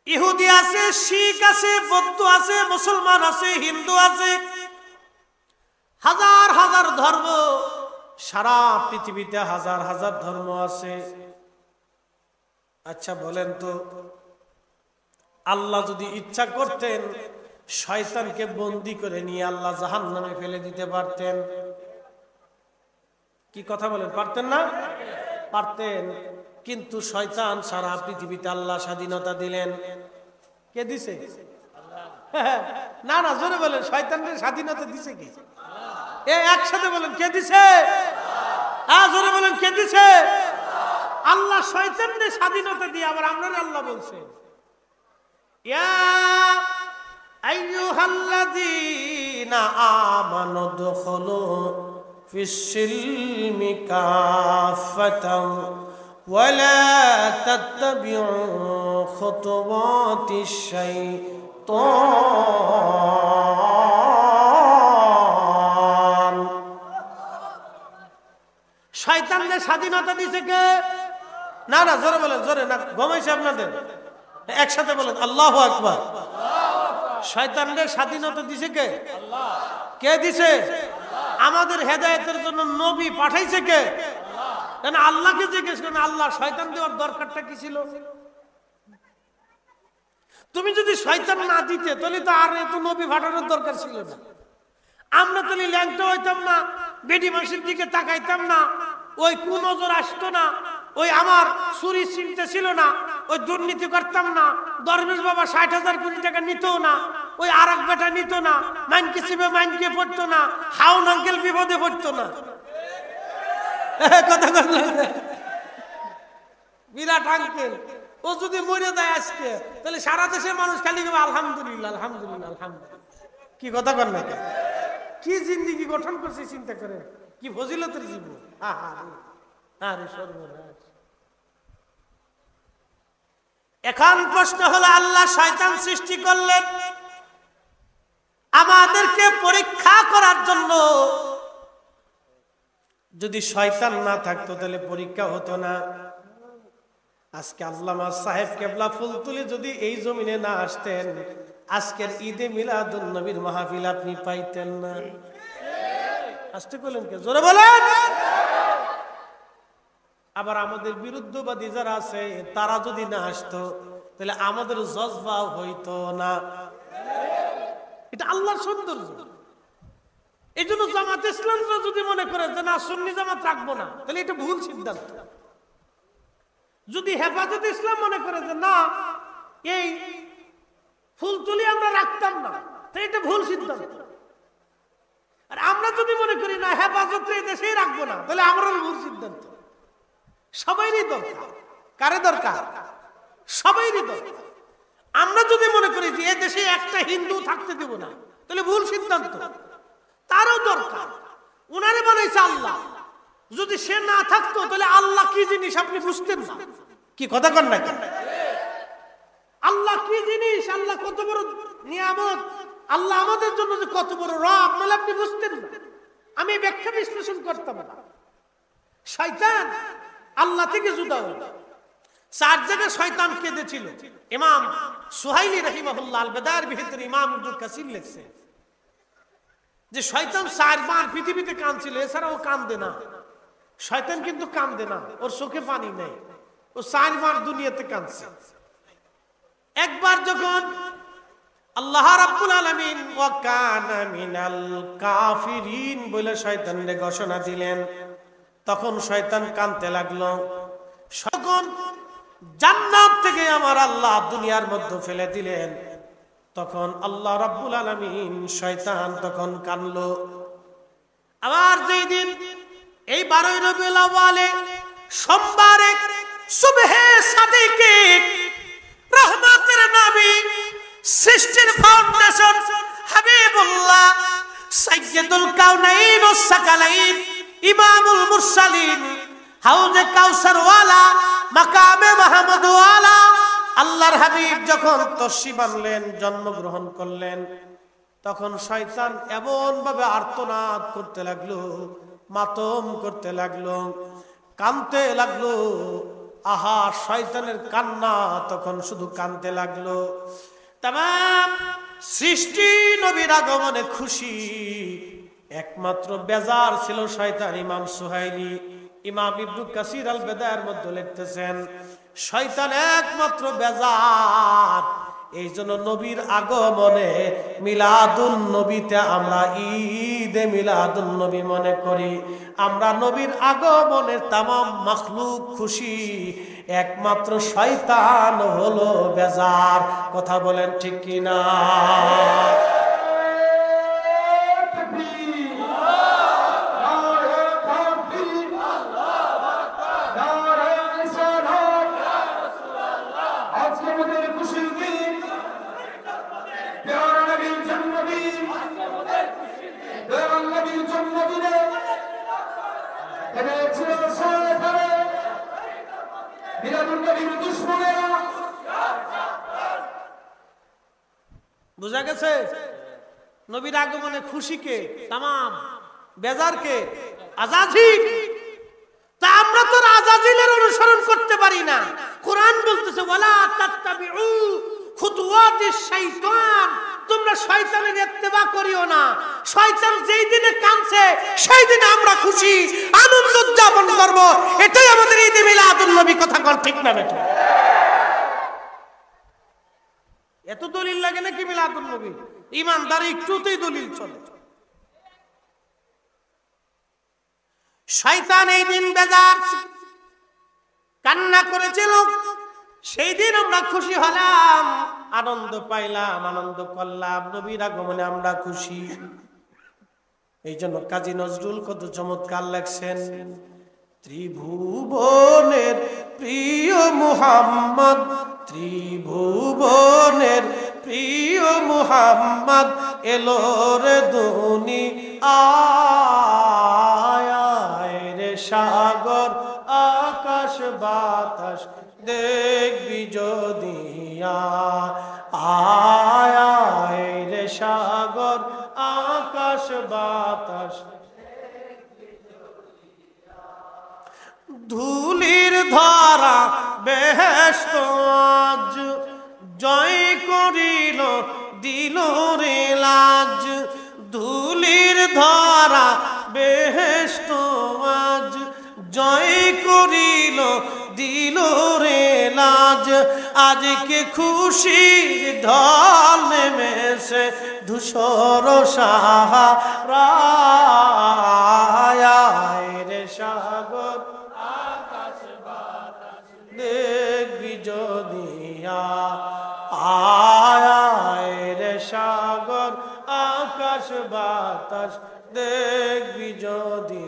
ইহুদি আছে, শিখ আছে, বৌদ্ধ আছে, মুসলমান আছে, হিন্দু আছে, হাজার হাজার ধর্ম, সারা পৃথিবীতে হাজার হাজার ধর্ম আছে। আচ্ছা বলেন তো, আল্লাহ যদি ইচ্ছা করতেন শয়তানকে বন্দী করে নিয়ে আল্লাহ জাহান্নামে ফেলে দিতে পারতেন? কি কথা বলেন? পারতেন না? পারতেন। কিন্তু শয়তান সারা পৃথিবীতে আল্লাহ স্বাধীনতা দিলেন। কে দিছে? না না, জোরে বলেন, শয়তানের স্বাধীনতা দিছে কি? একসাথে বলেন, কে দিছে? হ্যাঁ, জোরে বলেন, কে দিছে? আল্লাহ শয়তানের স্বাধীনতা দিয়ে আবার আপনারা আল্লাহ বলছেন, ইয়া আইয়ুহাল্লাযীনা আমানু দুখুলু ফিস-সিলমি কাফাতান ওয়া লা তাত্তাবিউ খুতুওয়াতিশ শাইতান। শয়তানদের স্বাধীনতা দিছে কে? না না, জোরে বলেন, জোরে না, ঘুমাইছে আপনাদের। একসাথে বলেন, আল্লাহু আকবার। শয়তানদের স্বাধীনতা দিছে কে? কে দিছে? আমাদের হেদায়েতের জন্য নবী পাঠাইছে কে? কেন আল্লাহকে জিজ্ঞেস করেন, আল্লাহ শয়তান দেওয়ার দরকারটা কি ছিল? তুমি যদি শয়তান না দিতে তাহলে তো আর এত নবী পাঠানোর দরকার ছিল না। আমরা তাহলে ল্যাংটা হইতাম না, বেডি মাসির দিকে তাকাইতাম না, ওই কুনজর আসতো না, ওই আমার চুরি চিন্তা ছিল না, ওই দুর্নীতি করতাম না, দরবেশ বাবা ৬০,০০০ কোটি টাকা নিত না, ওই আর এক বেটা নিত না, মাইনকে চিবে মাইনকে পড়তো না, হাউন আঙ্কেল বিপদে পড়তো না। কথা বিরাট আঙ্কেল, ও যদি মরে যায় আজকে, তাহলে সারা দেশের মানুষ খালি আলহামদুলিল্লাহ আলহামদুলিল্লাহ আলহামদুলিল্লাহ। কি কথা কর না? কি জিন্দেগি গঠন করছে চিন্তা করেন, কি ফজিলতের জীবন। আরে সর্বনাশ। এখন প্রশ্ন হলো, আল্লাহ শয়তান সৃষ্টি করলেন আমাদেরকে পরীক্ষা করার জন্য। যদি শয়তান না থাকতো তাহলে পরীক্ষা হতো না। আজকে আল্লামা সাহেব কেবলা ফুলতুলি যদি এই জমিনে না আসতেন, আজকের ঈদে মিলাদুন নবীর মাহফিল আপনি পাইতেন না। আসতে বলেন কে? জোরে বলেন। আবার আমাদের বিরুদ্ধবাদী যারা আছে তারা যদি না আসতো তাহলে আমাদের জজবা হইতো না। এটা আল্লাহর সৌন্দর্য। এই জন্য জামাত ইসলামরা যদি মনে করে যে না সুন্নি জামাত রাখবো না, তাহলে এটা ভুল সিদ্ধান্ত। যদি হেফাজত ইসলাম মনে করে যে না এই ফুলতুলি আমরা রাখতাম না, তাহলে এটা ভুল সিদ্ধান্ত। আর আমরা যদি মনে করি না হেফাজত এই দেশেই রাখবো না, তাহলে আমারও ভুল সিদ্ধান্ত। সবাইরই দরকার। কারে দরকার? সবাইরই দরকার। আমরা যদি মনে করি যে এই দেশে একটা হিন্দু থাকতে দেব না, তাহলে ভুল সিদ্ধান্ত। তারও দরকার। উনারে বানাইছে আল্লাহ, যদি সে না থাকতো তাহলে আল্লাহ কি জিনিস আপনি বুঝতেন না। কি কথা কন না? আল্লাহ কি জিনিস, আল্লাহ কত বড় নিয়ামত, আল্লাহ আমাদের জন্য যে কত বড় রব, মানে আপনি বুঝতেন না, আমি ব্যাখ্যা বিশ্লেষণ করতাম না। শয়তান আল্লাহ থেকে জুদা হলো। 4 জায়গায় শয়তান কেঁদেছিল। ইমাম সুহাইলি রাহিমাহুল্লাহ আল বেদায়ের ভিতরে ইমাম ইবনে কাসির লিখছে যে শয়তান 4 বার পৃথিবীতে কাঁদছিল, এছাড়া ও কাঁদে না। শয়তান কিন্তু কাঁদে না, ওর চোখে পানি নেই, ও 4 বার দুনিয়াতে কাঁদছে। একবার যখন আল্লাহ রাব্বুল আলামিন ওয়া কানা মিনাল কাফিরিন বলে শয়তানকে ঘোষণা দিলেন, তখন শয়তান কাঁদতে লাগলো। তখন জান্নাত থেকে আমার আল্লাহ দুনিয়ার মধ্যে ফেলে দিলেন, তখন আল্লাহ রাব্বুল আলামিন শয়তান তখন কাঁদলো। আবার যেই দিন এই 12 রবিউল আউয়ালে সোমবারে সুবহে সাদিকে রহমতের নবী, সৃষ্টির ফাউন্ডেশন হাবিবুল্লাহ, সাইয়্যিদুল কাউনাইন ওয়াস সাকালাইন, ইমামুল মুরসালিন, হাউজে কাউসার ওয়ালা, মাকামে মাহমুদ ওয়ালা, আল্লাহর হাবিব যখন তশরিফ আনলেন, জন্মগ্রহণ করলেন, তখন শয়তান এমন ভাবে আর্তনাদ করতে লাগলো, মাতম করতে লাগলো, কাঁদতে লাগলো। আহা, শয়তানের কান্না তখন শুধু কাঁদতে লাগলো। তামাম সৃষ্টি নবীর আগমনে খুশি, একমাত্র বেজার ছিল শয়তান। ইমাম সুহাইলি, ইমাম ইবনে কাসির আল বেদায়ের মধ্যে লিখতেছেন শয়তান একমাত্র বেজার। এই জন্য নবীর আগমনে মিলাদুন নবীতে আমরা ঈদে মিলাদুন নবী মনে করি। আমরা নবীর আগমনে তামাম মাখলুক খুশি, একমাত্র শয়তান হলো বেজার। কথা বলেন ঠিক কিনা? বুঝা গেছে? নবীর আগমনে খুশিকে তামাম, বেজারকে আজাজিল। তা আমরা তো আজাজিলের অনুসরণ করতে পারি না। কোরআন বলতেছে ওয়ালা তাত্তাবিউ খুতুওয়াতিশ শাইতান, তোমরা শয়তানের ইত্তেবা করিও না। শয়তান যেই দিনে কাঁদছে সেই দিনে আমরা খুশি, আনন্দ উদযাপন করব, এটাই আমাদের ঈদে মিলাদুন নবী। কথা কোন ঠিক না বেটা? এত দলিল লাগে নাকি মিলাদুন নবী? ইমানদার একটুতেই দলিল চলে। শয়তান এই দিন বেজার কান্না করেছিল, সেই দিন আমরা খুশি হলাম, আনন্দ পাইলাম, আনন্দ করলাম, নবীর আগমনে আমরা খুশি। এই জন্য কাজী নজরুল কত চমৎকার লেখছেন, ত্রিভুবনের প্রিয় মুহাম্মদ, ত্রিভুবনের প্রিয় মুহাম্মদ এলো রে দুনিয়ায় রে, সাগর আকাশ বাতাস দেখবি যদি আয় রে, সাগর আকাশ বাতাস ধুলির ধরা বেহেশত আজ জয় করিল দিল রে লাজ, ধুলির ধরা বেহেশত আজ জয় করিল দিল রে লাজ। আজকে খুশির ঢল নেমেছে ধূসর সাহারায় রে, সাগর আকাশ বাতাস দেখবি যদি আয় রে, সাগর আকাশ বাতাস দেখবি যদি।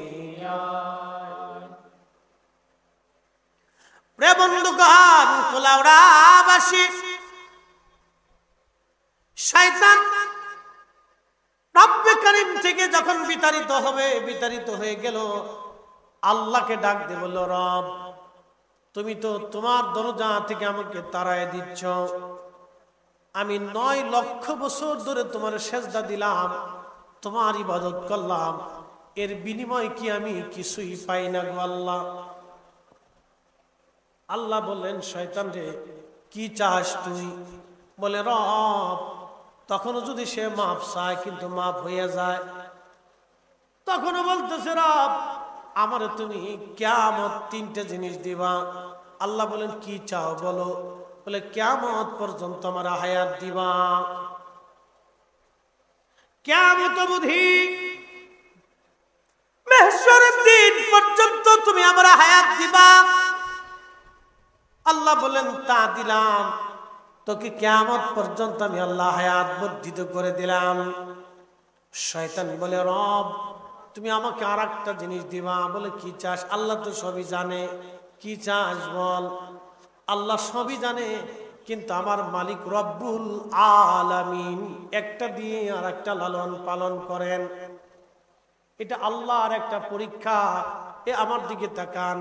প্রে বন্ধুগণ, কুলাউড়াবাসী, শয়তান রব্বে কারীম থেকে যখন বিতাড়িত হবে, বিতাড়িত হয়ে গেল, আল্লাহকে ডাক দিয়ে বলল, রব তুমি তো তোমার দরজা থেকে আমাকে তাড়ায় দিচ্ছ, আমি 9 লক্ষ বছর ধরে তোমার সেজদা দিলাম, তোমার ইবাদত করলাম, এর বিনিময় কি আমি কিছুই পাই না গো আল্লাহ? আল্লাহ বললেন, শয়তান রে, কি চাস তুই? বলে, রব। তখনও যদি সে মাফ চায় কিন্তু মাফ হয়ে যায়। তখনও বলতেছে, রব আমারে তুমি কিয়ামত 3টে জিনিস দিবা। আল্লাহ বলেন, কি চাও বলো? বলে, কিয়ামত পর্যন্ত আমার হায়াত দিবা। কিয়ামত অবধি, মাহশরের দিন পর্যন্ত তুমি আমার হায়াত দিবা। আল্লাহ বলেন, তা দিলাম। তোকে কিয়ামত পর্যন্ত আমি আল্লাহ হায়াত বর্ধিত করে দিলাম। শয়তান বলে, রব তুমি আমাকে আর একটা জিনিস দিবা। বলে, কি চাস? আল্লাহ তো সবই জানে, কি চাস বল? আল্লাহ সবই জানে, কিন্তু আমার মালিক রব্বুল আলামিন একটা দিয়ে আর একটা লালন পালন করেন। এটা আল্লাহর একটা পরীক্ষা। এ আমার দিকে তাকান।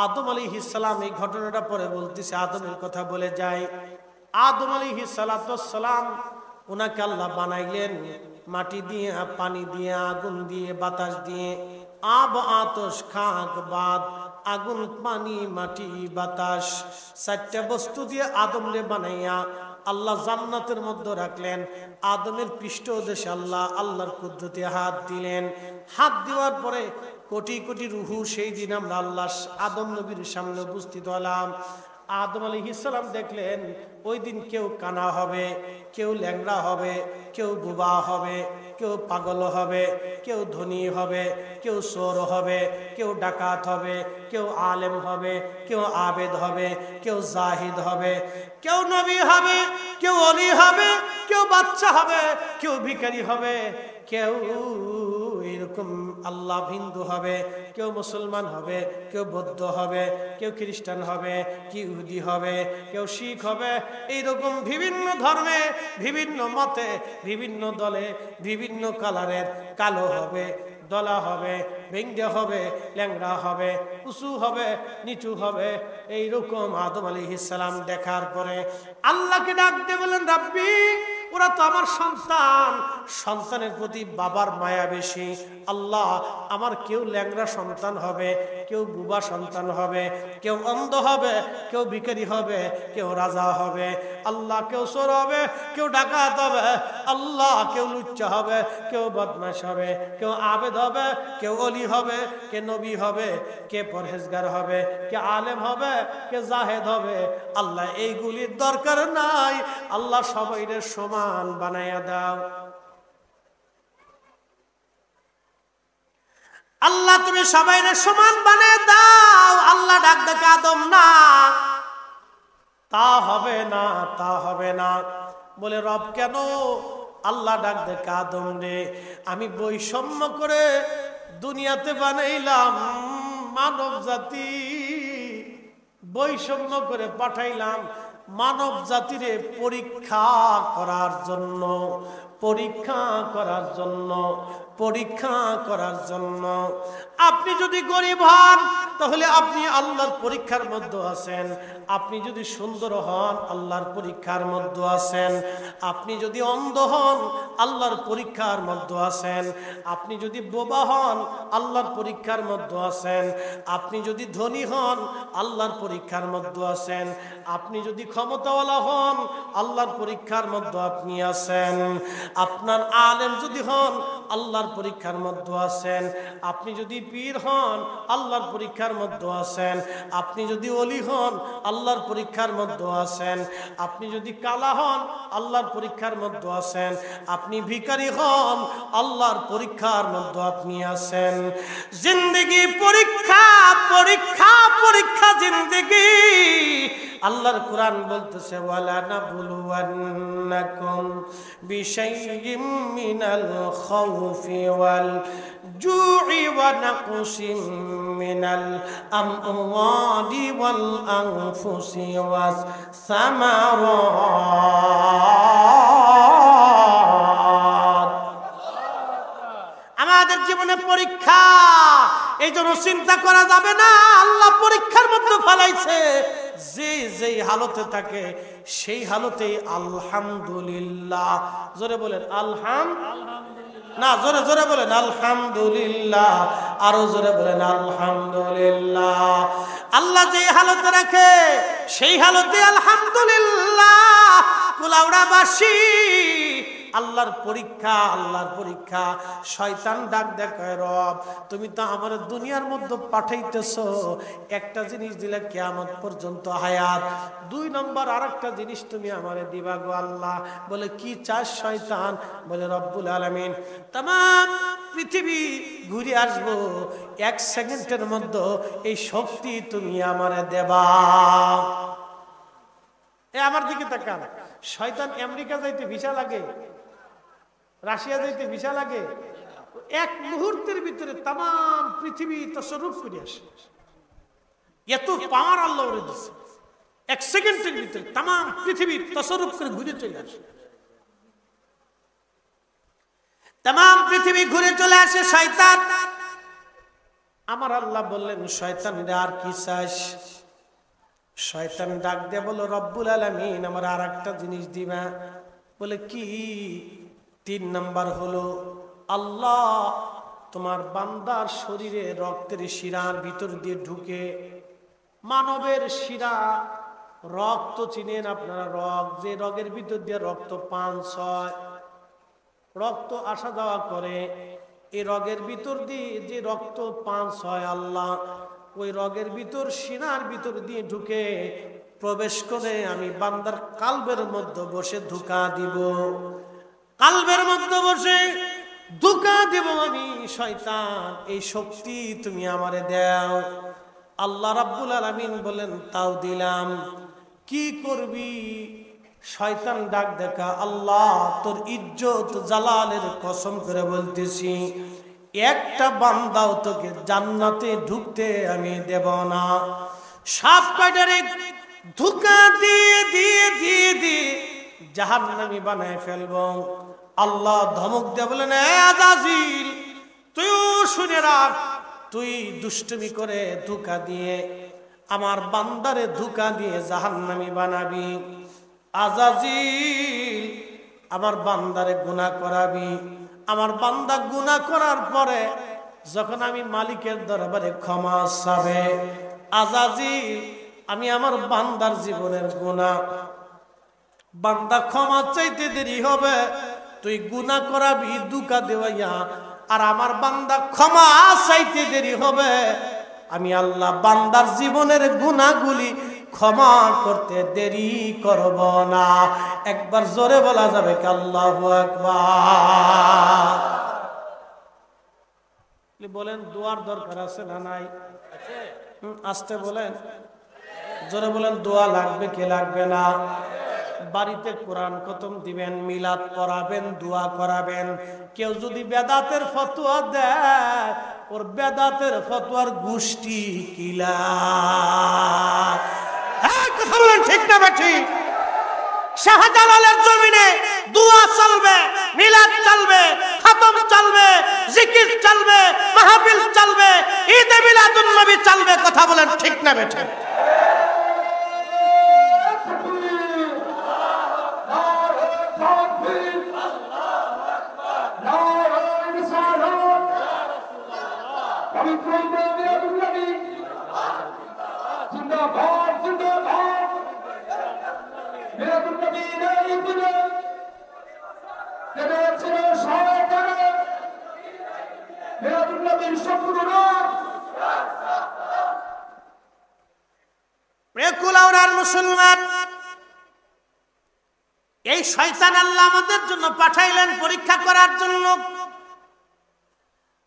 আদম আলাইহিস সালাম, এই ঘটনাটা পরে বলতেছে, আদমের কথা বলে যায়। আদম আলাইহিস সালাম, ওনাকে আল্লাহ বানাইলেন মাটি দিয়ে, পানি দিয়ে, আগুন দিয়ে, বাতাস দিয়ে। আব, আতশ, খাক, বাদ, আগুন, পানি, মাটি, বাতাস, 4টা বস্তু দিয়ে আদমরে বানাইয়া আল্লাহ জান্নাতের মধ্যে রাখলেন। আদমের পৃষ্ঠদেশে আল্লাহর কুদরতে হাত দিলেন। হাত দেওয়ার পরে কোটি কোটি রুহু সেই দিন আমরা আল্লাহ আদম নবীর সামনে উপস্থিত হলাম। আদম আলাইহিস সালাম দেখলেন, ওই দিন কেউ কানা হবে, কেউ ল্যাংড়া হবে, কেউ বোবা হবে, কেউ পাগল হবে, কেউ ধনী হবে, কেউ চোর হবে, কেউ ডাকাত হবে, কেউ আলেম হবে, কেউ আবেদ হবে, কেউ জাহিদ হবে, কেউ নবী হবে, কেউ ওলি হবে, কেউ বাচ্চা হবে, কেউ ভিখারি হবে, কেউ এরকম আল্লাহ হিন্দু হবে, কেউ মুসলমান হবে, কেউ বৌদ্ধ হবে, কেউ খ্রিস্টান হবে, কেউ ইহুদি হবে, কেউ শিখ হবে। এইরকম বিভিন্ন ধর্মে, বিভিন্ন মতে, বিভিন্ন দলে, বিভিন্ন কালারের, কালো হবে, দলা হবে, বেঙ্গা হবে, ল্যাংড়া হবে, উঁচু হবে, নিচু হবে। এইরকম আদম আলাইহিস সালাম দেখার পরে আল্লাহকে ডাক দিয়ে বলেন, রাব্বি ওরা তো আমার সন্তান, সন্তানের প্রতি বাবার মায়া বেশি। আল্লাহ আমার কেউ ল্যাংড়া সন্তান হবে, কেউ বুবা সন্তান হবে, কেউ অন্ধ হবে, কেউ ভিখারি হবে, কেউ রাজা হবে, আল্লাহ কেউ চোর হবে, কেউ ডাকাত হবে, আল্লাহ কেউ লুচ্চা হবে, কেউ বদমাশ হবে, কেউ আবেদ হবে, কেউ অলি হবে, কে নবী হবে, কে পরহেজগার হবে, কে আলেম হবে, কে জাহেদ হবে। আল্লাহ এইগুলির দরকার নাই, আল্লাহ সবাইরে সমান বানাইয়া দাও। আল্লাহ তুমি সবাইরে সমান বানিয়ে দাও। আল্লাহ ডাক ডাকে, আদম না, তা হবে না, তা হবে না। বলে, রব কেন? আল্লাহ ডাক ডাকে, আদম রে, আমি বৈষম্য করে দুনিয়াতে বানাইলাম মানব জাতি, বৈষম্য করে পাঠাইলাম মানব জাতিরে পরীক্ষা করার জন্য, পরীক্ষা করার জন্য, পরীক্ষা করার জন্য। আপনি যদি গরিব হন তাহলে আপনি আল্লাহর পরীক্ষার মধ্যে আছেন। আপনি যদি সুন্দর হন আল্লাহর পরীক্ষার মধ্যে আছেন। আপনি যদি অন্ধ হন আল্লাহর পরীক্ষার মধ্যে আছেন। আপনি যদি বোবা হন আল্লাহর পরীক্ষার মধ্যে আছেন। আপনি যদি ধনী হন আল্লাহর পরীক্ষার মধ্যে আছেন। আপনি যদি ক্ষমতাওয়ালা হন আল্লাহর পরীক্ষার মধ্যে আপনি আছেন। আপনার আলেম যদি হন আল্লাহর পরীক্ষার মধ্যে আছেন। আপনি যদি পীর হন আল্লাহর পরীক্ষার মধ্যে আছেন। আপনি যদি ওলি হন আল্লাহর পরীক্ষার মধ্যে আছেন। আপনি যদি কালা হন আল্লাহর পরীক্ষার মধ্যে আছেন। আপনি ভিখারি হন আল্লাহর পরীক্ষার মধ্যে আপনি আছেন। জিন্দেগি পরীক্ষা, পরীক্ষা, পরীক্ষা জিন্দেগি। আল্লাহর কোরআন বলতেছে, ওয়ালা নাবলুওয়ান্নাকুম বিশাইইম মিনাল খাউফি ওয়াল জুই ওয়া নাকসিম মিনাল আমওয়ালি ওয়াল আনফুসি ওয়াস সামারাত। আমাদের জীবনে পরীক্ষা, এই জন্য চিন্তা করা যাবে না। আল্লাহ পরীক্ষার মধ্যে ফেলাইছে যে যেই হালতে থাকে সেই হালতেই আলহামদুলিল্লাহ, জোরে বলেন না, জোরে জোরে বলেন আলহামদুলিল্লাহ, আরো জোরে বলেন আলহামদুলিল্লাহ। আল্লাহ যেই হালতে রাখে সেই হালতে আলহামদুলিল্লাহ। কুলাউড়াবাসী আল্লাহর পরীক্ষা। শয়তান ডাক দেখায়, রব তুমি তো আমার দুনিয়ার মধ্যে পাঠাইতেছো, একটা জিনিস দিলে কিয়ামত পর্যন্ত হায়াত, 2 নম্বর আরেকটা জিনিস তুমি আমারে দিবা গো আল্লাহ। বলে কি চাস শয়তান? বলে রব্বুল আলামিন তামাম পৃথিবী ঘুরে আসবো, 1 সেকেন্ডের মধ্যে এই শক্তি তুমি আমারে দেবা। আমার দিকে তাকান, শয়তান আমেরিকা যাইতে ভিসা লাগে, রাশিয়া যাইতে ভিসা লাগে, 1 মুহূর্তের ভিতরে তামাম পৃথিবী তসররুফ করে আসে। এত পাওয়ার আল্লাহ ওরে দিয়েছে, 1 সেকেন্ডের ভিতরে তামাম পৃথিবী তসররুফ করে ঘুরে চলে আসে। তামাম পৃথিবী ঘুরে চলে আসে শয়তান। আমার আল্লাহ বললেন, শয়তান আর কি চাস? শয়তান ডাক দিয়ে বলো, রব্বুল আলামিন আমার আর একটা জিনিস দিবা। বলে কি? 3 নাম্বার হলো, আল্লাহ তোমার বান্দার শরীরে রক্তের শিরার ভিতর দিয়ে ঢুকে, মানবের শিরা রক্ত চিনেন আপনারা, যে রগের ভিতর দিয়ে রক্ত পাঞ্চ হয়, রক্ত আসা যাওয়া করে, এই রগের ভিতর দিয়ে যে রক্ত পাঞ্চ হয় আল্লাহ ওই রগের ভিতর শিরার ভিতর দিয়ে ঢুকে প্রবেশ করে আমি বান্দার কালবের মধ্যে বসে ধোঁকা দিব, কালবের মধ্যে বসে ধোঁকা দেব আমি। শয়তান এই শক্তি তুমি আমারে দাও। আল্লাহ রাব্বুল আলামিন বলেন, তাও দিলাম। কি করবি? শয়তান ডাক দেখা, আল্লাহ তোর ইজ্জত জালালের কসম করে বলতেছি, একটা বান্দাও তোকে জান্নাতে ঢুকতে আমি দেব না। সব কয়টারে ধোঁকা দিয়ে দিয়ে দিয়ে দিয়ে জাহান্নামী বানায় ফেলবো। আল্লাহ ধমক দিয়ে বলেন, আযাজিল তুইও শুনে রাখ, তুই দুষ্টুমি করে ধোঁকা দিয়ে আমার বান্দারে ধোঁকা দিয়ে জাহান্নামী বানাবি। আযাজিল আমার বান্দারে গুনাহ করাবি। আমার বান্দা গুনাহ করার পরে যখন আমি মালিকের দরবারে ক্ষমা চাবে, আযাজিল আমি আমার বান্দার জীবনের গুনাহ, বান্দা ক্ষমা চাইতে দেরি হবে, তুই গুনাহ করাবি ধোঁকা দেওয়াইয়া, আর আমার বান্দা ক্ষমা চাইতে দেরি হবে, আমি আল্লাহ বান্দার জীবনের গুনাহগুলি ক্ষমা করতে দেরি করব না। একবার জোরে বলা যাবে কি আল্লাহু আকবার? বলেন দোয়ার দরকার আছে না নাই? আস্তে বলেন, জোরে বলেন, দোয়া লাগবে কি লাগবে না? বাড়িতে কোরআন খতম দিবেন, মিলাদ পড়াবেন, দোয়া করাবেন। কেউ যদি বেদাতের ফতোয়া দেয়, ওর বেদাতের ফতোয়ার গোষ্ঠী কিলা। হ্যাঁ, কথা বলেন ঠিক না ঠিক? শাহজালালের জমিনে দোয়া চলবে, মিলাদ চলবে, খতম চলবে, জিকির চলবে, মাহফিল চলবে, ঈদে মিলাদুন নবী চলবে। কথা বলেন ঠিক না বেঠিক? মুসলমান, এই শয়তান আল্লাহ আমাদের জন্য পাঠাইলেন পরীক্ষা করার জন্য।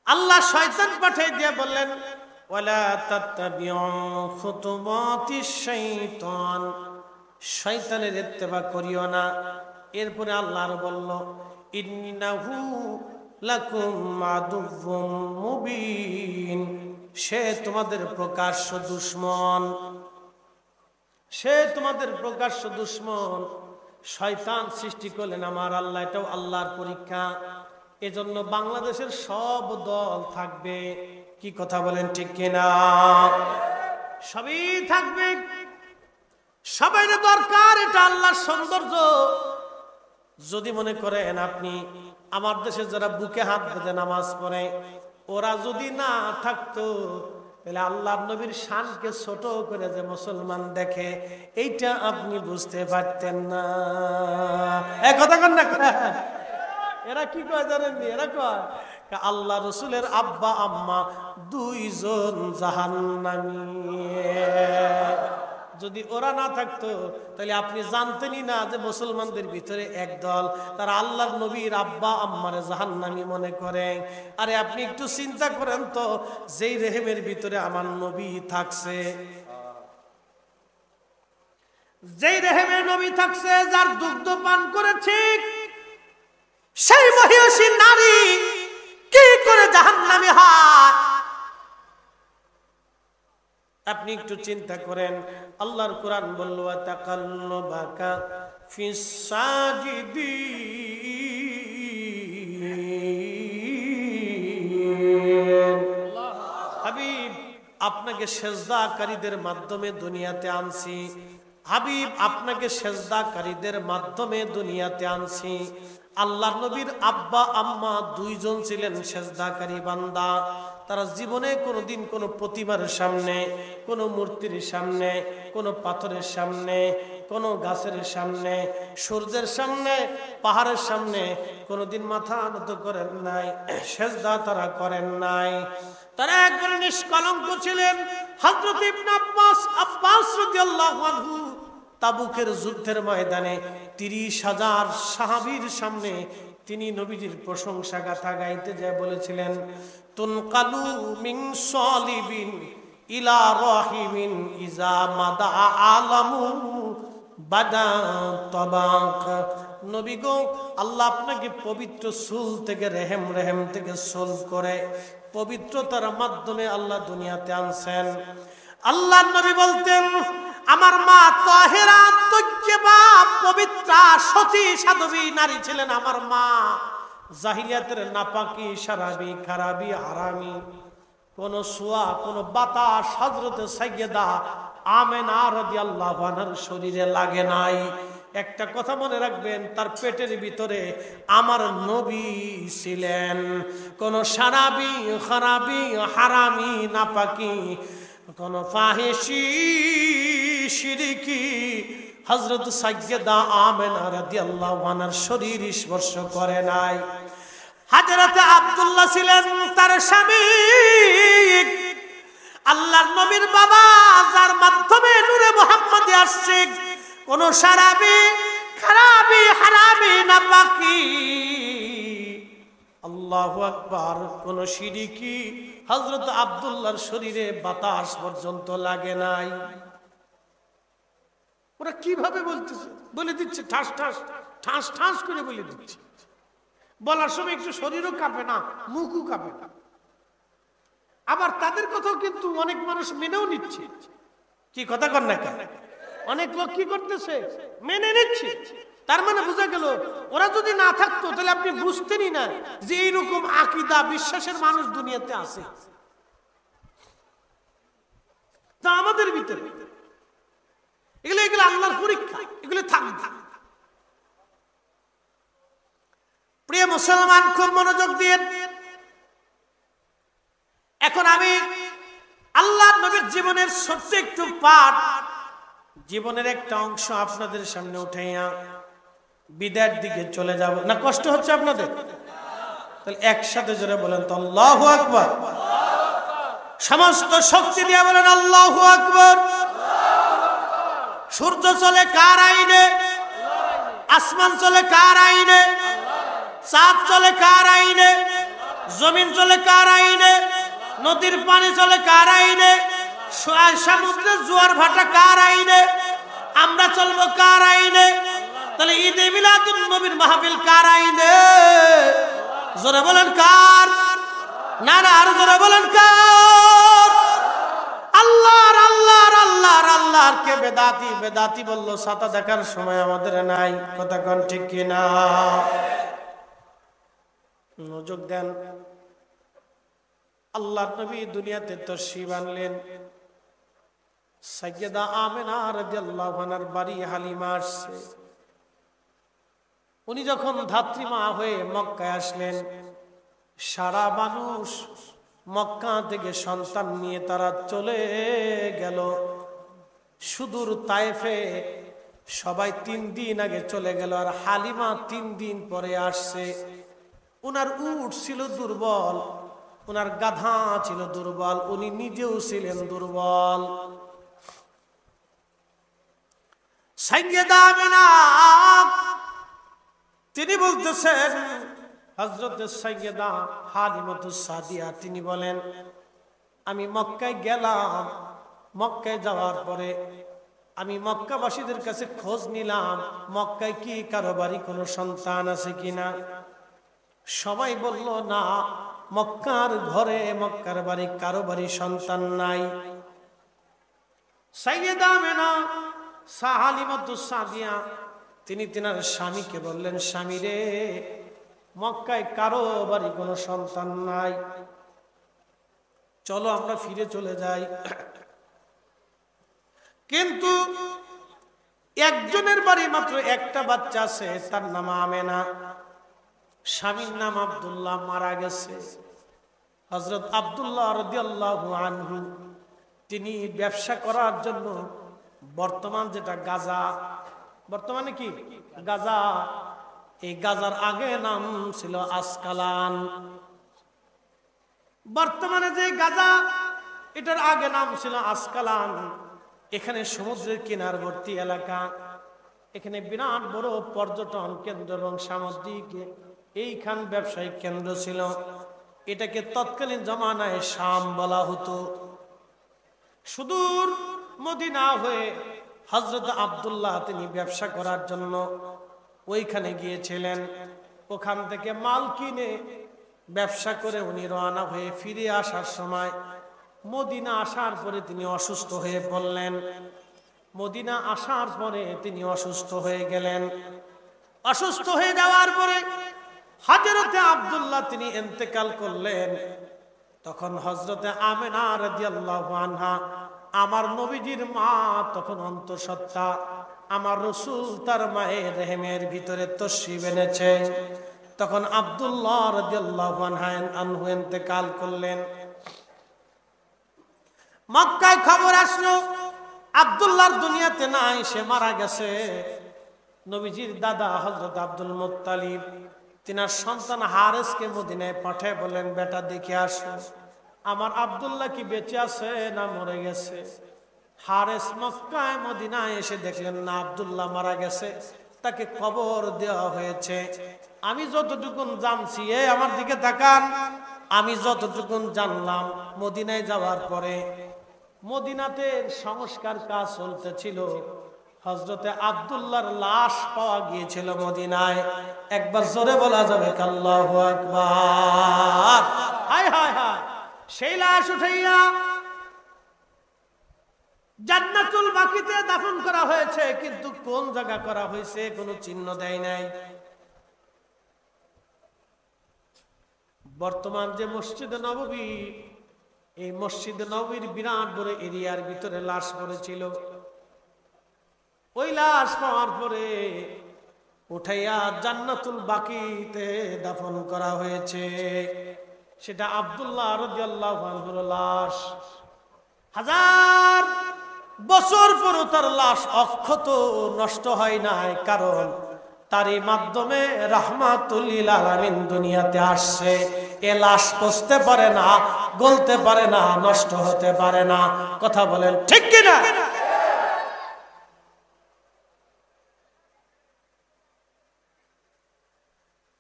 আল্লাহ শয়তান পাঠিয়ে দিয়ে বললেন, ওয়ালা তাত্তাবিউ খুতুওয়াতিশ শাইতান, শয়তানের ইত্তেবা করিও না। এরপরে আল্লাহ আরো বলল, ইন্নাহু লাকুম আদুউম মুবিন, সে তোমাদের প্রকাশ্য দুশমন, সে তোমাদের প্রকাশ্য দুশমন। শয়তান সৃষ্টি করলেন আমার আল্লাহ, এটাও আল্লাহর পরীক্ষা। এজন্য বাংলাদেশের সব দল থাকবে। কি কথা বলেন ঠিক কিনা? সবই থাকবে। সবাই দরকার, এটা আল্লাহর সৌন্দর্য। যদি মনে করেন আপনি আমার দেশে যারা বুকে হাত বেঁধে নামাজ পড়ে ওরা যদি না থাকতো তাহলে আল্লাহর নবীর শানকে ছোট করে যে মুসলমান দেখে এইটা আপনি বুঝতে পারতেন না। এক কথা কন না, এরা কি কয় জানেননি? এরা কয় আল্লাহ রসুলের আব্বা আম্মা দুইজন জাহান্নামী। যদি ওরা না থাকতো তাহলে আপনি জানতেনই না যে মুসলমানদের ভিতরে একদল তারা আল্লাহর নবীর আব্বা আম্মারে জাহান্নামী মনে করে। আরে আপনি একটু চিন্তা করেন তো, যেই রেহেমের ভিতরে আমার নবী থাকছে, যেই রেহেমের নবী থাকছে, যার দুগ্ধ পান করেছে সেই মহিষী নারী কি করে জাহান্নামী হয়? আপনি একটু চিন্তা করেন। আল্লাহর কোরআন বলল তাকাল্লুবাকা ফিস সাজিদিন। হাবিব, আপনাকে সেজদাকারীদের মাধ্যমে দুনিয়াতে আনছি। হাবিব, আপনাকে সেজদাকারীদের মাধ্যমে দুনিয়াতে আনছি। আল্লাহর নবীর আব্বা আম্মা দুইজন ছিলেন সেজদাকারী বান্দা। তারা জীবনে কোনোদিন কোনো প্রতিমার সামনে, কোনো মূর্তির সামনে, কোনো পাথরের সামনে, কোনো গাছের সামনে, সূর্যের সামনে, পাহাড়ের সামনে কোনোদিন মাথা নত করেন নাই, সেজদা তারা করেন নাই। তারা একবারে নিষ্কলঙ্ক ছিলেন। হযরত ইবনে আব্বাস রাদিয়াল্লাহু আনহু তাবুকের যুদ্ধের ময়দানে ৩০,০০০ সাহাবীর সামনে তিনি নবীজির প্রশংসা গাথা গাইতে যায় বলেছিলেন, তুনকালু মিন সালিবিন ইলা রাহিমিন ইজা মাদা আলামু বাদা তাবাক। নবী গো, আল্লাহ আপনাকে পবিত্র চুল থেকে রেহেম, রেহেম থেকে চুল করে পবিত্রতার মাধ্যমে আল্লাহ দুনিয়াতে আনছেন। আল্লাহ নবী বলতেন, আমার মা তাহেরা তৈয়্যিবা পবিত্রা সতী সাধবী নারী ছিলেন আমার মা। জাহিলিয়াতের নাপাকি, শারাবি, খারাবি, হারামি কোন সোয়া, কোন বাতাস হযরত সাইয়্যেদা আমেনা রাদিয়াল্লাহু আনহার শরীরে লাগে নাই। একটা কথা মনে রাখবেন, তার পেটের ভিতরে আমার নবী ছিলেন। কোন শারাবি, খারাবি, হারামি, নাপাকি, কোন ফাহিশি, শিরকি হযরত সাইয়্যেদা আমেনা রাদিয়াল্লাহু আনহার শরীর স্পর্শ করে নাই। হযরত আব্দুল্লাহ ছিলেন তার স্বামী, আল্লাহর নবীর বাবা, যার মাধ্যমে নূরে মুহাম্মদ আসছে। কোন শারাবি, খারাবি, হারামি, নাপাকি, আল্লাহু আকবার, কোন শিরকি হযরত আব্দুল্লাহর শরীরে বাতাস পর্যন্ত লাগে নাই। ওরা কিভাবে বলতেছে, বলে দিচ্ছে ঠাস ঠাস ঠাস ঠাস করে বলে দিচ্ছে। বলার সময় একটু শরীরও কাঁপে না, মুখও কাঁপে না। আবার তাদের কথাও কিন্তু অনেক মানুষ মেনেও নিচ্ছে। কি কথা কর না কেন? অনেক লোক কি করতেছে, মেনে নিচ্ছে। তার মানে বোঝা গেল ওরা যদি না থাকতো তাহলে আপনি বুঝতেনই না যে এইরকম আকীদা, বিশ্বাসের মানুষ দুনিয়াতে আছে। তা আমাদের ভিতরে এগুলো এগুলো আল্লাহর পরীক্ষা, এগুলো থাকবে। প্রিয় মুসলমান, খুব মনোযোগ দিয়ে এখন আমি আল্লাহর নবীর জীবনের ছোট্ট একটু পাঠ, জীবনের একটা অংশ আপনাদের সামনে উঠাইয়া বিদায়ের দিকে চলে যাব। না কষ্ট হচ্ছে আপনাদের? তাহলে একসাথে জোরে বলেন তো আল্লাহু আকবার। সমস্ত শক্তি দিয়ে বলেন আল্লাহু আকবার। সূর্য চলে কার আইনে? আসমান চলে কার আইনে? চাঁদ চলে কার আইনে? জমিন চলে কার আইনে? নদীর পানি চলে কার আইনে? সমুদ্রের জোয়ার ভাটা কার আইনে? আমরা চলবো কার আইনে? তাহলে ঈদে মিলাদুন নবীর মাহফিল কার আইনে? জোরে বলেন কার? না না, আর জোরে বলেন কার? আল্লাহর, আল্লাহর, আল্লাহর, আল্লাহর। কে বেদাতি? বেদাতি বললো ছাতা দেখার সময় আমাদের নাই। কথা কোন ঠিক কিনা? মনোযোগ দেন। আল্লাহর নবী দুনিয়াতে তশরিফ আনলেন। সাইয়্যিদা আমেনা রাদিয়াল্লাহু আনহার বাড়ি হালিমা আসছে। উনি যখন ধাত্রীমা হয়ে মক্কায় আসলেন, সারা মানুষ মক্কা থেকে সন্তান নিয়ে তারা চলে গেল সুদূর তায়েফে। সবাই 3 দিন আগে চলে গেল, আর হালিমা 3 দিন পরে আসছে। উনার উট ছিল দুর্বল, উনার গাধা ছিল দুর্বল, উনি নিজেও ছিলেন দুর্বল। সাইয়্যিদা আমিনা তিনি বলতেছেন, হযরত সাইয়্যিদা হালিমাতুস সাদিয়া তিনি বলেন, আমি মক্কায় গেলাম। মক্কায় যাওয়ার পরে আমি মক্কাবাসীদের কাছে খোঁজ নিলাম, মক্কায় কি কারো বাড়ি কোনো সন্তান আছে কিনা। সবাই বলল না, মক্কার ঘরে মক্কার বাড়ি কারো বাড়ি সন্তান নাই। সাইয়্যিদা আমিনা হালিমাতুস সাদিয়া তিনি তিনার স্বামীকে বললেন, স্বামী রে, মক্কায় কারো বাড়ি কোনো সন্তান নাই, চলো আমরা ফিরে চলে যাই। কিন্তু একজনের বাড়ি মাত্র একটা বাচ্চা আছে, তার নাম আমেনা, স্বামীর নাম আব্দুল্লাহ, মারা গেছে। হযরত আব্দুল্লাহ রাদিয়াল্লাহু আনহু তিনি ব্যবসা করার জন্য বর্তমান যেটা গাজা, বর্তমানে কি গাজা, এই গাজার আগে নাম ছিল আসকালান। বর্তমানে যে গাজা, এটার আগে নাম ছিল আসকালান। এখানে সমুদ্রের কিনারবর্তী এলাকা, এখানে বিরাট বড় পর্যটন কেন্দ্র এবং সামুদ্রিক এইখান ব্যবসায়িক কেন্দ্র ছিল। এটাকে তৎকালীন জমানায় শাম বলা হতো। সুদূর মদিনা হয়ে হযরত আব্দুল্লাহ তিনি ব্যবসা করার জন্য ওইখানে গিয়েছিলেন। ওখান থেকে মাল কিনে ব্যবসা করে উনি রওনা হয়ে ফিরে আসার সময় মদিনা আসার পরে তিনি অসুস্থ হয়ে পড়লেন। মদিনা আসার পরে তিনি অসুস্থ হয়ে গেলেন। অসুস্থ হয়ে যাওয়ার পরে হযরতে আব্দুল্লাহ তিনি ইন্তেকাল করলেন। তখন হযরতে আমেনা রাদিয়াল্লাহু আনহা, আমার নবীজির মা তখন অন্তঃসত্ত্বা, আমার রাসূল তার মায়ের রেহেমের ভিতরে তশরিফ এনেছে। তখন আব্দুল্লাহ রাদিয়াল্লাহু আনহু ইন্তেকাল করলেন। মক্কায় খবর আসলো আব্দুল্লাহর দুনিয়াতে নাই, সে মারা গেছে। নবীজির দাদা হযরত আব্দুল মুত্তালিব তিনার সন্তান হারেসকে মদিনায় পাঠায় বললেন, বেটা দেখে আসো আমার আব্দুল্লাহ কি বেঁচে আছে না মরে গেছে। হারেস মক্কায় মদিনায় এসে দেখলেন না, আব্দুল্লাহ মারা গেছে, তাকে কবর দেওয়া হয়েছে। আমি যতটুকুন জানছি, আমার দিকে তাকান, আমি যতটুকুন জানলাম, মদিনায় যাওয়ার পরে মদিনাতে সংস্কার কাজ চলতেছিল। হযরতে আব্দুল্লাহর লাশ পাওয়া গিয়েছিল মদিনায়। একবার জোরে বলা যাবে আল্লাহু আকবার। হায় হায় হায়, সেই লাশ উঠাইয়া জান্নাতুল বাকিতে দাফন করা হয়েছে, কিন্তু কোন জায়গা করা হয়েছে কোনো চিহ্ন দেয় নাই। বর্তমান যে মসজিদে নববী, এই মসজিদে নববীর বিরাট বড় এরিয়ার ভিতরে লাশ পড়েছিল। ওই লাশ পাওয়ার পরে উঠাইয়া জান্নাতুল বাকিতে দাফন করা হয়েছে। সেটা আব্দুল্লাহ রাদিয়াল্লাহু আনহুর লাশ। 1000 বছর পর তার লাশ অক্ষত নষ্ট হয় নাই, কারণ তারই মাধ্যমে রাহমাতুল লিল আলামিন দুনিয়াতে আসছে। এ লাশ পচতে পারে না, গলতে পারে না, নষ্ট হতে পারে না। কথা বলেন ঠিক কিনা?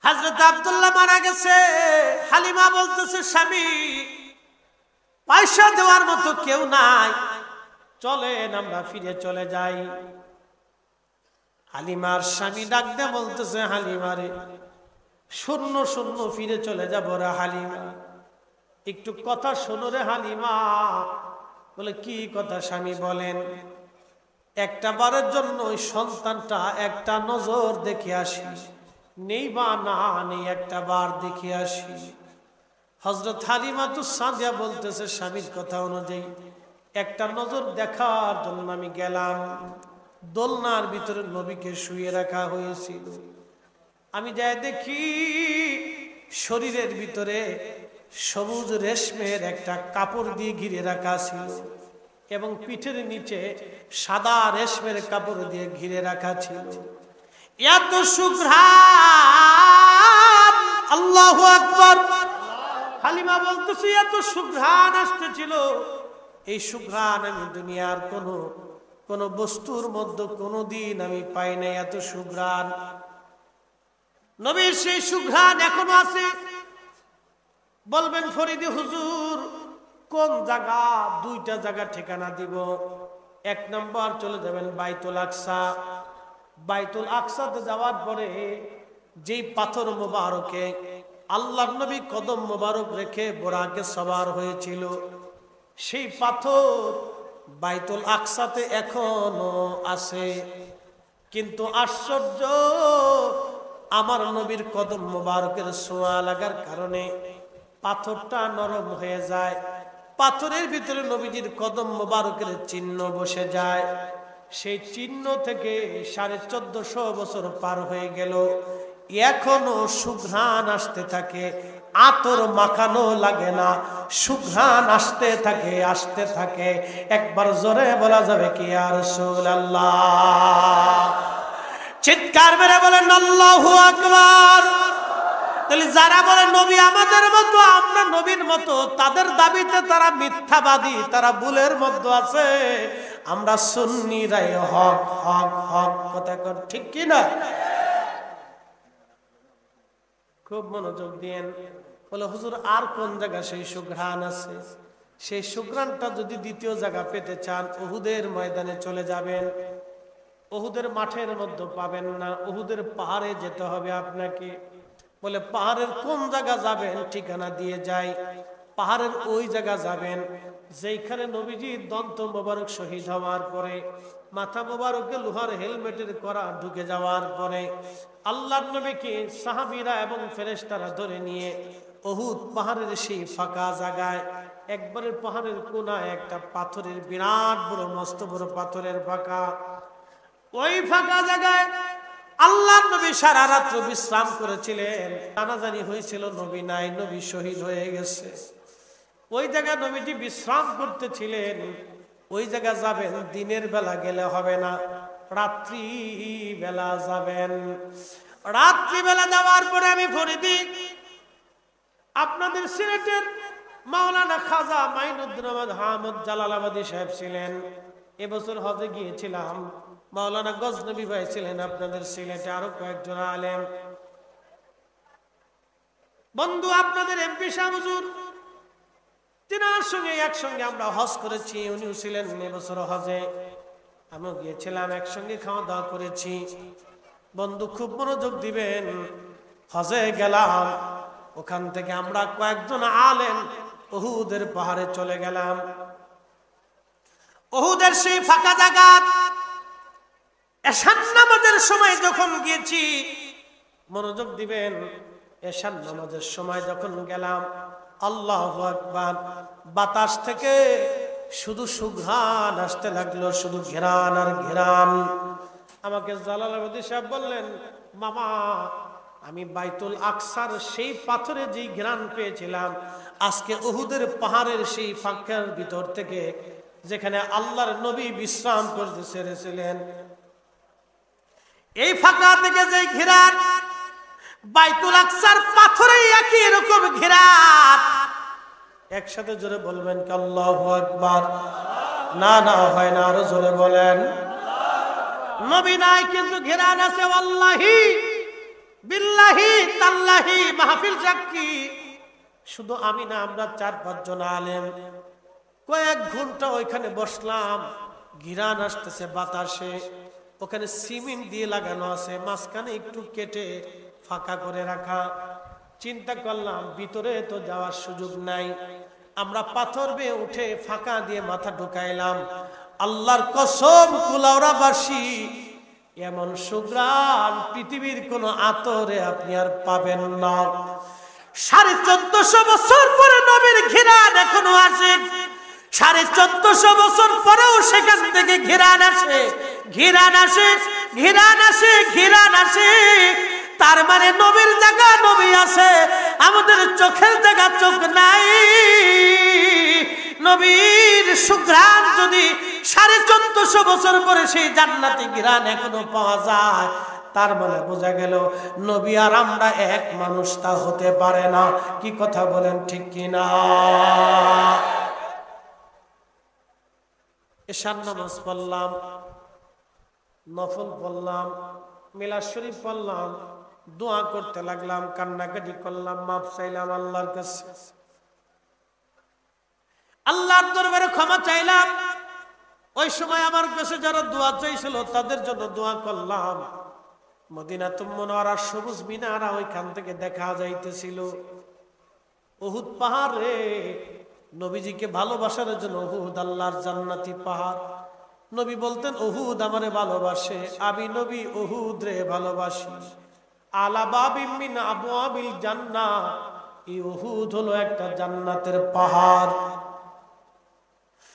হযরত আব্দুল্লাহ মারা গেছে। হালিমা বলতেছে, স্বামী পয়সা দেওয়ার মতো কেউ নাই, চলেন আমরা ফিরে চলে যাই। হালিমার স্বামী ডাক দিয়ে বলতেছে, হালিমারে শূন্য শূন্য ফিরে চলে যাব রে হালিমা, একটু কথা শোনো রে হালিমা। বলে কি কথা স্বামী বলেন। একটা বারের জন্য ওই সন্তানটা একটা নজর দেখে আসি, নেই বা না নেই, একটা বার দেখে আসি। হযরত হালিমাতুস সাদিয়া বলতেছে, স্বামীর কথা অনুযায়ী একটা নজর দেখার জন্য আমি গেলাম। দোলনার ভিতরে নবীকে শুয়ে রাখা হয়েছিল। আমি যাই দেখি শরীরের ভিতরে সবুজ রেশমের একটা কাপড় দিয়ে ঘিরে রাখা ছিল এবং পিঠের নিচে সাদা রেশমের কাপড় দিয়ে ঘিরে রাখা ছিল। এত সুঘ্রাণ, আল্লাহু আকবার। হালিমা বলতেছে এত সুঘ্রাণ আসতেছিল, এই সুঘ্রাণ আমি দুনিয়ার কোন বস্তুর মধ্যে কোনদিন আমি পাই নাই। এত সুঘ্রাণ, নবীর সেই সুঘ্রাণ এখনো আছে। বলবেন ফরিদি হুজুর কোন জায়গা? দুইটা জায়গা ঠিকানা দিব। এক নম্বর চলে যাবেন বাইতুল আকসা। বাইতুল আকসাতে যাওয়ার পরে যেই পাথর মোবারকে আল্লাহর নবী কদম মোবারক রেখে বোরাকে সওয়ার হয়েছিল, সেই পাথর বাইতুল আকসাতে এখনো আছে। কিন্তু আশ্চর্য, আমার নবীর কদম মোবারকের ছোঁয়া লাগার কারণে পাথরটা নরম হয়ে যায়। পাথরের ভিতরে নবীজির কদম মোবারকের চিহ্ন বসে যায়। সেই চিহ্ন থেকে 1450 বছর পার হয়ে গেল, এখনো সুঘ্রাণ আসতে থাকে। আতর মাখানো লাগে না, সুঘ্রাণ আসতে থাকে, আসতে থাকে। একবার জোরে বলা যাবে কি ইয়া রাসূলুল্লাহ? চিৎকার মেরে বলেন আল্লাহু আকবার। তাহলে যারা বলে নবী আমাদের মতো, আমরা নবীর মতো, তাদের দাবিতে তারা মিথ্যাবাদী, তারা ভুলের মধ্যে আছে। আমরা সুন্নিরাই হক হক হক কথা কর, ঠিক কি না? খুব মনোযোগ দিয়েন। বলে হুজুর আর কোন জায়গা সেই সুঘ্রাণ আছে? সেই সুঘ্রাণটা যদি দ্বিতীয় জায়গা পেতে চান, উহুদের ময়দানে চলে যাবেন। উহুদের মাঠের মধ্যে পাবেন না, উহুদের পাহাড়ে যেতে হবে আপনাকে। বলে পাহাড়ের কোন জায়গা যাবেন? ঠিকানা দিয়ে যাই। পাহাড়ের ওই জায়গা যাবেন যেখানে নবীজি দন্ত মোবারক শহীদ হওয়ার পরে, মাথা মোবারকে লোহার হেলমেটের করা ঢুকে যাওয়ার পরে আল্লাহর নবীকে সাহাবীরা এবং ফেরেশতারা ধরে নিয়ে উহুদ পাহাড়ের সেই ফাঁকা জায়গায়, একবারে পাহাড়ের কোনায় একটা পাথরের বিরাট বড় মস্ত বড় পাথরের ফাঁকা, ওই ফাঁকা জায়গায় আল্লাহর নবী সারা রাত্র বিশ্রাম করেছিলেন। জানাজানি হয়েছিল নবী নাই, নবী শহীদ হয়ে গেছে। ওই জায়গায় নবীজি বিশ্রাম করতেছিলেন। ওই জায়গা যাবেন, দিনের বেলা গেলে হবে না, রাত্রি বেলা যাবেন। রাত্রি বেলা যাওয়ার পরে আমি ফরিদি আপনাদের সিলেটের মাওলানা খাজা মাইনুদ্দিন আহমদ জালালাবাদী সাহেব ছিলেন। এবছর হজে গিয়েছিলাম। মাওলানা গজনবী ভাই ছিলেন আপনাদের সিলেটে, আরো কয়েকজন আলেম বন্ধু, আপনাদের এমপি সাহেব হুজুর, তিনার সঙ্গে একসঙ্গে আমরা হজ করেছি। উনিও ছিলেন এবছর হজে, আমিও গিয়েছিলাম, একসঙ্গে খাওয়া দাওয়া করেছি। বন্ধু খুব মনোযোগ দিবেন। হজে গেলাম, ওখান থেকে আমরা কয়েকজন আলেম উহুদের পাহাড়ে চলে গেলাম। উহুদের সেই ফাঁকা জায়গা, এশার নামাজের সময় যখন গিয়েছি, মনোযোগ দিবেন, এশার নামাজের সময় যখন গেলাম, আল্লাহু আকবার, বাতাস থেকে শুধু সুঘ্রাণ আসতে লাগলো, শুধু ঘেরান আর ঘেরান। আমাকে জালালাবাদী সাহেব বললেন, মামা আমি বাইতুল আকসার সেই পাথরে যেই ঘ্রাণ পেয়েছিলাম, আজকে উহুদের পাহাড়ের সেই ফাঁকার ভিতর থেকে যেখানে আল্লাহর নবী বিশ্রাম করতে ছেড়েছিলেন, এই ফাঁকা থেকে যে ঘেরান, বাইতুল আকসার পাথরে একই রকম ঘেরান। একসাথে জোরে বলবেন কি আল্লাহু আকবার? না না হয় না, আরো জোরে বলেন। নবী নাই কিন্তু ঘেরান আছে। ওয়াল্লাহি বিল্লাহি তাল্লাহি, মাহফিল সাক্ষী, শুধু আমি না, আমরা 4-5 জন আলেম কয়েক ঘন্টা ওইখানে বসলাম। ঘিরান আসতেছে বাতাসে, ওখানে সিমেন্ট দিয়ে লাগানো আছে, মাঝখানে একটু কেটে ফাঁকা করে রাখা। চিন্তা করলাম ভিতরে তো যাওয়ার সুযোগ নাই, আমরা পাথর বেয়ে উঠে ফাঁকা দিয়ে মাথা ঢুকাইলাম। আল্লাহর কসম কুলাউড়াবাসী, এমন সুঘ্রাণ পৃথিবীর কোন আতরে আপনি আর পাবেন না। 1450 বছর পরে নবীর ঘিরান এখনো আসে। 1450 বছর পরেও সেখান থেকে ঘিরান আসে, ঘিরান আসে, ঘিরান আসে, ঘিরান আসে। তার মানে নবীর জায়গা নবী আছে, আমাদের চোখের জায়গা চোখ নাই। নবীর সুঘ্রাণ যদি 1450 বছর পরে সেই জান্নাতি ঘ্রাণ এখনো পাওয়া যায়, তার মানে বোঝা গেল নবী আর আমরা এক মানুষ তা হতে পারে না। কি কথা বলেন, ঠিক কিনা? এশার নামাজ পড়লাম, নফল পড়লাম, মিলাদ শরীফ পড়লাম, দোয়া করতে লাগলাম, কান্নাকাটি করলাম, মাফ চাইলাম আল্লাহর কাছে, আল্লাহর দরবারে ক্ষমা চাইলাম। ওই সময় আমার কাছে যারা দোয়া চাইছিল তাদের জন্য দোয়া করলাম। মদিনাতুল মুনাওয়ারার সবুজ মিনারা ওইখান থেকে দেখা যাইতেছিল। উহুদ পাহাড় রে, নবীজিকে ভালোবাসার জন্য উহুদ আল্লাহর জান্নাতি পাহাড়। নবী বলতেন উহুদ আমারে ভালোবাসে, আমি নবী উহুদ রে ভালোবাসি। আলা বাবিম মিন আবওয়াবিল জান্নাহ, এই উহুদ হলো একটা জান্নাতের পাহাড়।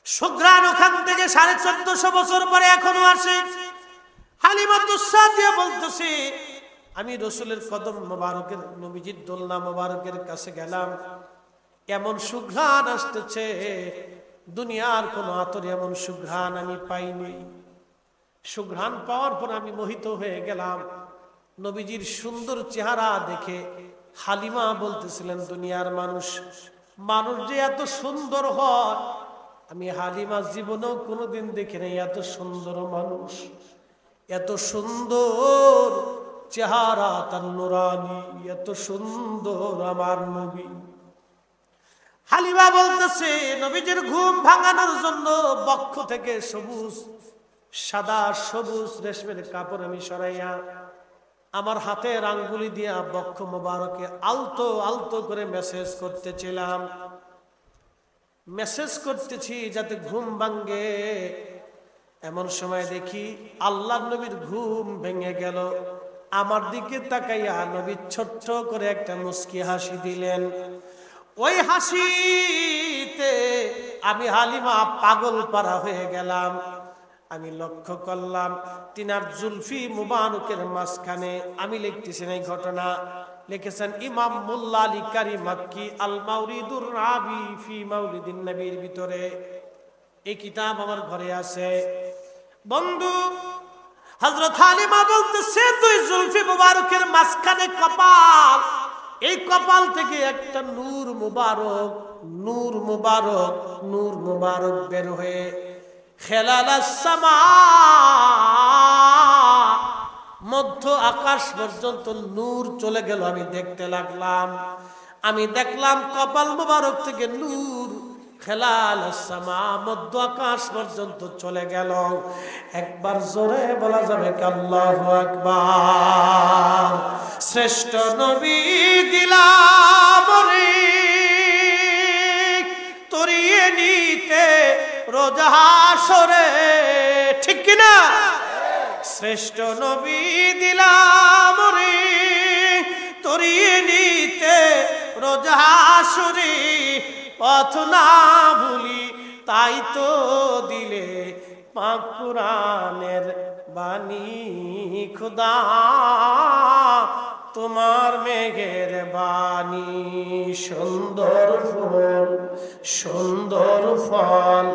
সুঘ্রাণ ওখান থেকে 1450 বছর পরে এখনো আসে। হালিমাতুস সাদিয়া বলতেছে, আমি রাসূলের কদম মোবারকের, নবীজির দোলনা মোবারকের কাছে গেলাম, এমন সুঘ্রাণ আসতেছে, দুনিয়ার কোন আতরে এমন সুঘ্রাণ আমি পাইনি। সুঘ্রাণ পাওয়ার পর আমি মোহিত হয়ে গেলাম। নবীজির সুন্দর চেহারা দেখে হালিমা বলতেছিলেন, দুনিয়ার মানুষ যে এত সুন্দর হয়, আমি হালিমা জীবনেও কোনোদিন দেখি নাই এত সুন্দর মানুষ, এত সুন্দর চেহারা তার নুরানি, এত সুন্দর আমার নবী। হালিমা বলতেছে, নবীজির ঘুম ভাঙানোর জন্য বক্ষ থেকে সবুজ, সাদা সবুজ রেশমের কাপড় আমি সরাইয়া আমার হাতের আঙ্গুলি দিয়া বক্ষ মোবারকে আলতো আলতো করে মেসেজ করতেছিলাম। মেসেজ করতেছি যাতে ঘুম ভাঙে। এমন সময় দেখি আল্লাহর নবীর ঘুম ভেঙে গেল। আমার দিকে তাকাইয়া নবী ছোট্ট করে একটা মুস্কি হাসি দিলেন। ওই হাসিতে আমি হালিমা পাগল পারা হয়ে গেলাম। আমি লক্ষ্য করলাম তিনার জুলফি মুবারকের মাঝখানে, আমি লিখতেছি এই ঘটনা, লিখেছেন ইমাম মোল্লা আলী কারি মাক্কি আল মাউরিদুর রাবি ফি মাউলিদিন নবীর ভিতরে। এই কিতাব আমার ঘরে আছে। বন্ধু, হযরত হালিমা বলতেছে, তুই জুলফি মুবারকের মাঝখানে কপাল, এই কপাল থেকে একটা নূর মুবারক, নূর মুবারক, নূর মুবারক বের হয়ে খেলালাস সামা, মধ্য আকাশ পর্যন্ত নূর চলে গেল। আমি দেখতে লাগলাম, আমি দেখলাম কপাল মুবারক থেকে নূর খেলালাস সামা, মধ্য আকাশ পর্যন্ত চলে গেল। একবার জোরে বলা যাবে কি আল্লাহু আকবার। শ্রেষ্ঠ নবী দিলাম রে তরিয়ে নিতে রোজ হাসরে, ঠিক কিনা? শ্রেষ্ঠ নবী দিলাম রে তরিয়ে নিতে রোজ হাসরে, পথ না ভুলি তাই তো দিলে পাক কুরআনের বাণী। খুদা তোমার মেঘের বাণী, সুন্দর ফুল সুন্দর ফল,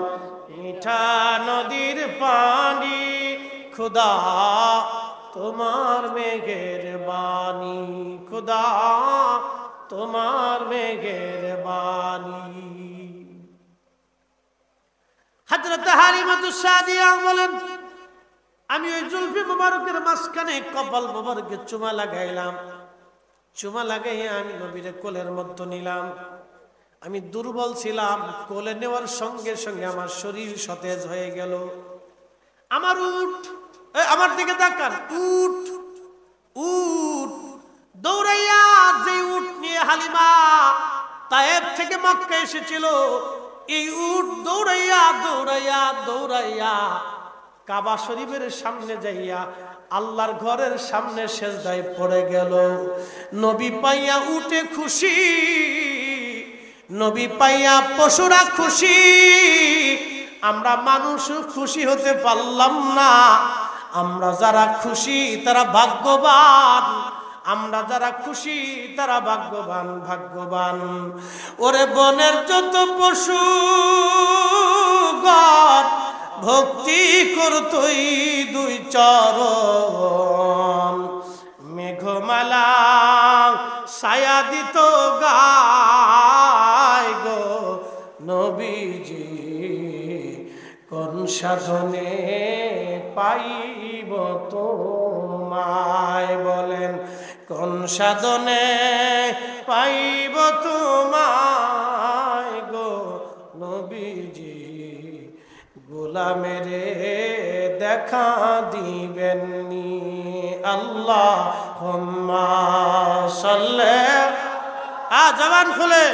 মিঠা নদীর পানি, খুদা তোমার মেঘের বাণী, খুদা তোমার মেঘের বাণী। হযরত হালিমাতুস সাদিয়া বলেন, আমি ওই জুলফি মুবারকের মাঝখানে কপাল মুবারকে চুমা লাগাইলাম। চুমা লাগাইয়া আমি নবীর কোলের মধ্যে নিলাম। আমি দুর্বল ছিলাম, কোলে নেওয়ার সঙ্গে সঙ্গে আমার শরীর সতেজ হয়ে গেল। আমার উট, আমার দিকে তাকান, উট উট দৌড়াইয়া, যে উট নিয়ে হালিমা তায়েব থেকে মক্কা এসেছিল, এই উট দৌড়াইয়া দৌড়াইয়া দৌড়াইয়া কাবা শরীফের সামনে যাইয়া আল্লাহর ঘরের সামনে সেজদায় পড়ে গেল। নবী পাইয়া উঠে খুশি, নবী পাইয়া পশুরা খুশি, আমরা মানুষ খুশি হতে পারলাম না। আমরা যারা খুশি তারা ভাগ্যবান, আমরা যারা খুশি তারা ভাগ্যবান, ভাগ্যবান। ওরে বনের যত পশু গণ ভক্তি করতই দুই চরণ, মেঘমালা ছায়া দিত গায় গো নবীজি, কোন সাধনে পাইব তোমায়, বলেন কোন সাধনে পাইব তোমায় গো নবীজি, গোলামেরে দেখা দিবেননি। আল্লাহুম্মা সাল্লি, জবান খুলে